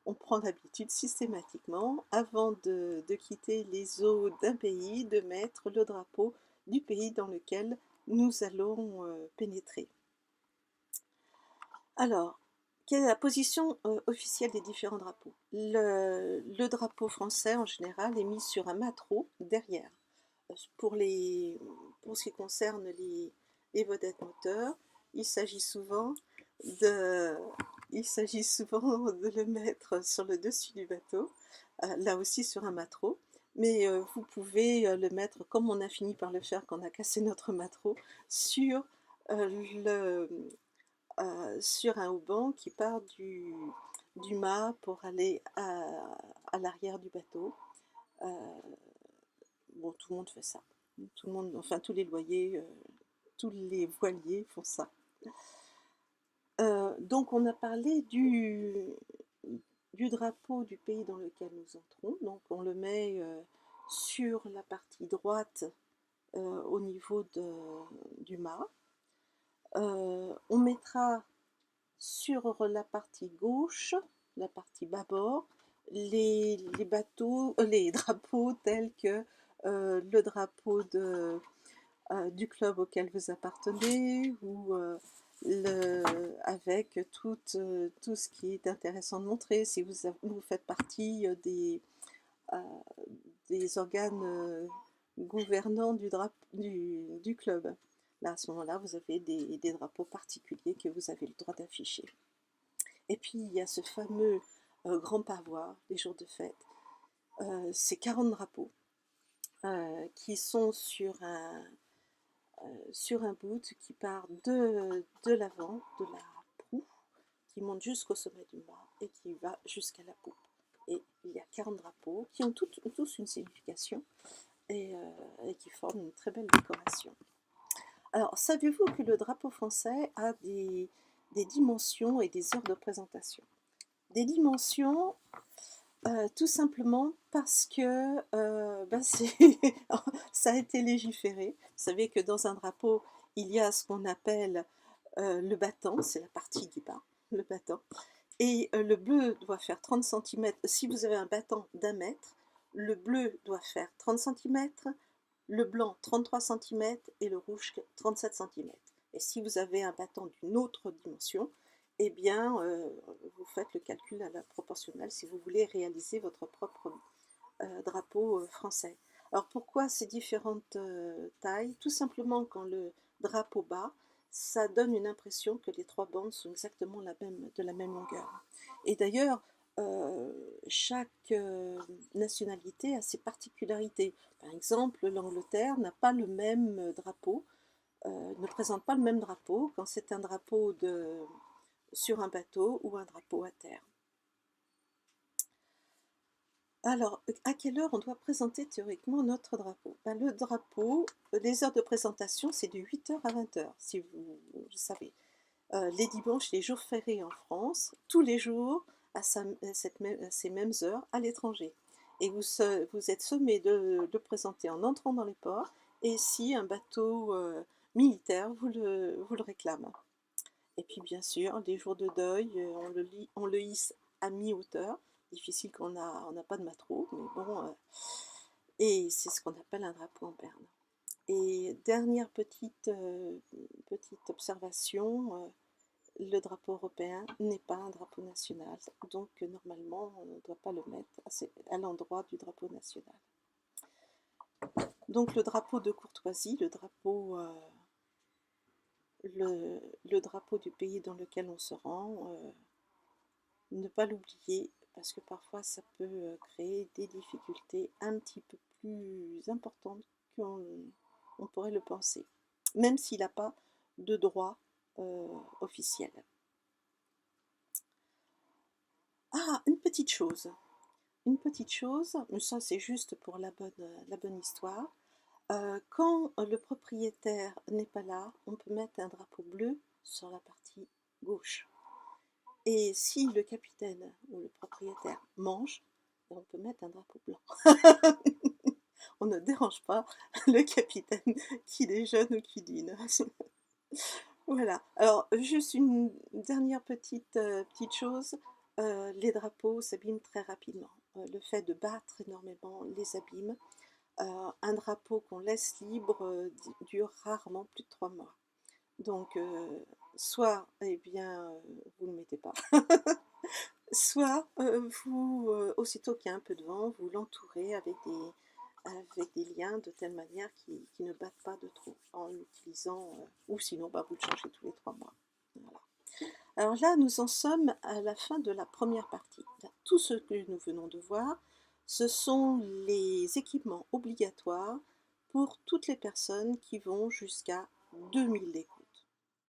on prend l'habitude systématiquement, avant de quitter les eaux d'un pays, de mettre le drapeau du pays dans lequel nous allons pénétrer. Alors, quelle est la position officielle des différents drapeaux? Le drapeau français, en général, est mis sur un mâteau derrière. Pour ce qui concerne les vedettes moteurs, il s'agit souvent de, de le mettre sur le dessus du bateau, là aussi sur un mâteau. Mais vous pouvez le mettre, comme on a fini par le faire quand on a cassé notre mâteau, sur sur un haubans qui part du mât pour aller à l'arrière du bateau. Bon, tout le monde fait ça. Tout le monde, enfin tous les loyers, tous les voiliers font ça. Donc on a parlé du drapeau du pays dans lequel nous entrons. Donc on le met sur la partie droite au niveau du mât. On mettra sur la partie gauche, la partie bâbord, les drapeaux tels que le drapeau du club auquel vous appartenez, ou avec tout ce qui est intéressant de montrer. Si vous faites partie des organes gouvernants du club. Là, à ce moment-là, vous avez des drapeaux particuliers que vous avez le droit d'afficher. Et puis, il y a ce fameux grand pavois, les jours de fête. C'est 40 drapeaux qui sont sur un bout qui part de l'avant, de la proue, qui monte jusqu'au sommet du mât et qui va jusqu'à la poupe. Et il y a 40 drapeaux qui ont tous une signification et qui forment une très belle décoration. Alors, saviez-vous que le drapeau français a des dimensions et des heures de présentation? Des dimensions, tout simplement parce que ça a été légiféré. Vous savez que dans un drapeau, il y a ce qu'on appelle le battant, c'est la partie du bas, le battant. Et le bleu doit faire 30 cm. Si vous avez un battant d'1 mètre, le bleu doit faire 30 cm, le blanc 33 cm et le rouge 37 cm. Et si vous avez un battant d'une autre dimension, eh bien, vous faites le calcul à la proportionnelle si vous voulez réaliser votre propre drapeau français. Alors pourquoi ces différentes tailles? Tout simplement, quand le drapeau bat, ça donne une impression que les trois bandes sont exactement de la même longueur. Et d'ailleurs, chaque nationalité a ses particularités. Par exemple, l'Angleterre n'a pas le même drapeau, ne présente pas le même drapeau quand c'est un drapeau sur un bateau ou un drapeau à terre. Alors, à quelle heure on doit présenter théoriquement notre drapeau? Le drapeau, les heures de présentation, c'est de 8h à 20h, si vous savez. Les dimanches, les jours fériés en France, tous les jours à ces mêmes heures à l'étranger. Et vous êtes sommé de le présenter en entrant dans les ports, et si un bateau militaire vous le réclame. Et puis bien sûr, les jours de deuil, on le hisse à mi-hauteur. Difficile quand on n'a pas de mâteau, mais bon, et c'est ce qu'on appelle un drapeau en berne. Et dernière petite observation, le drapeau européen n'est pas un drapeau national, donc normalement on ne doit pas le mettre à l'endroit du drapeau national. Donc le drapeau de courtoisie, le drapeau du pays dans lequel on se rend, ne pas l'oublier, parce que parfois ça peut créer des difficultés un petit peu plus importantes qu'on pourrait le penser, même s'il n'a pas de droit officiel. Ah, une petite chose, mais ça c'est juste pour la bonne histoire. Quand le propriétaire n'est pas là, on peut mettre un drapeau bleu sur la partie gauche. Et si le capitaine ou le propriétaire mange, on peut mettre un drapeau blanc. on ne dérange pas le capitaine qui déjeune ou qui dîne. Voilà. Alors, juste une dernière petite chose, les drapeaux s'abîment très rapidement. Le fait de battre énormément les abîme. Un drapeau qu'on laisse libre dure rarement plus de 3 mois. Donc, soit, eh bien, vous ne le mettez pas, soit aussitôt qu'il y a un peu de vent, vous l'entourez avec des liens de telle manière qu'ils ne battent pas de trop en l'utilisant, ou sinon bah, vous le changez tous les 3 mois. Voilà. Alors là, nous en sommes à la fin de la première partie. Là, tout ce que nous venons de voir, ce sont les équipements obligatoires pour toutes les personnes qui vont jusqu'à 2000 décos.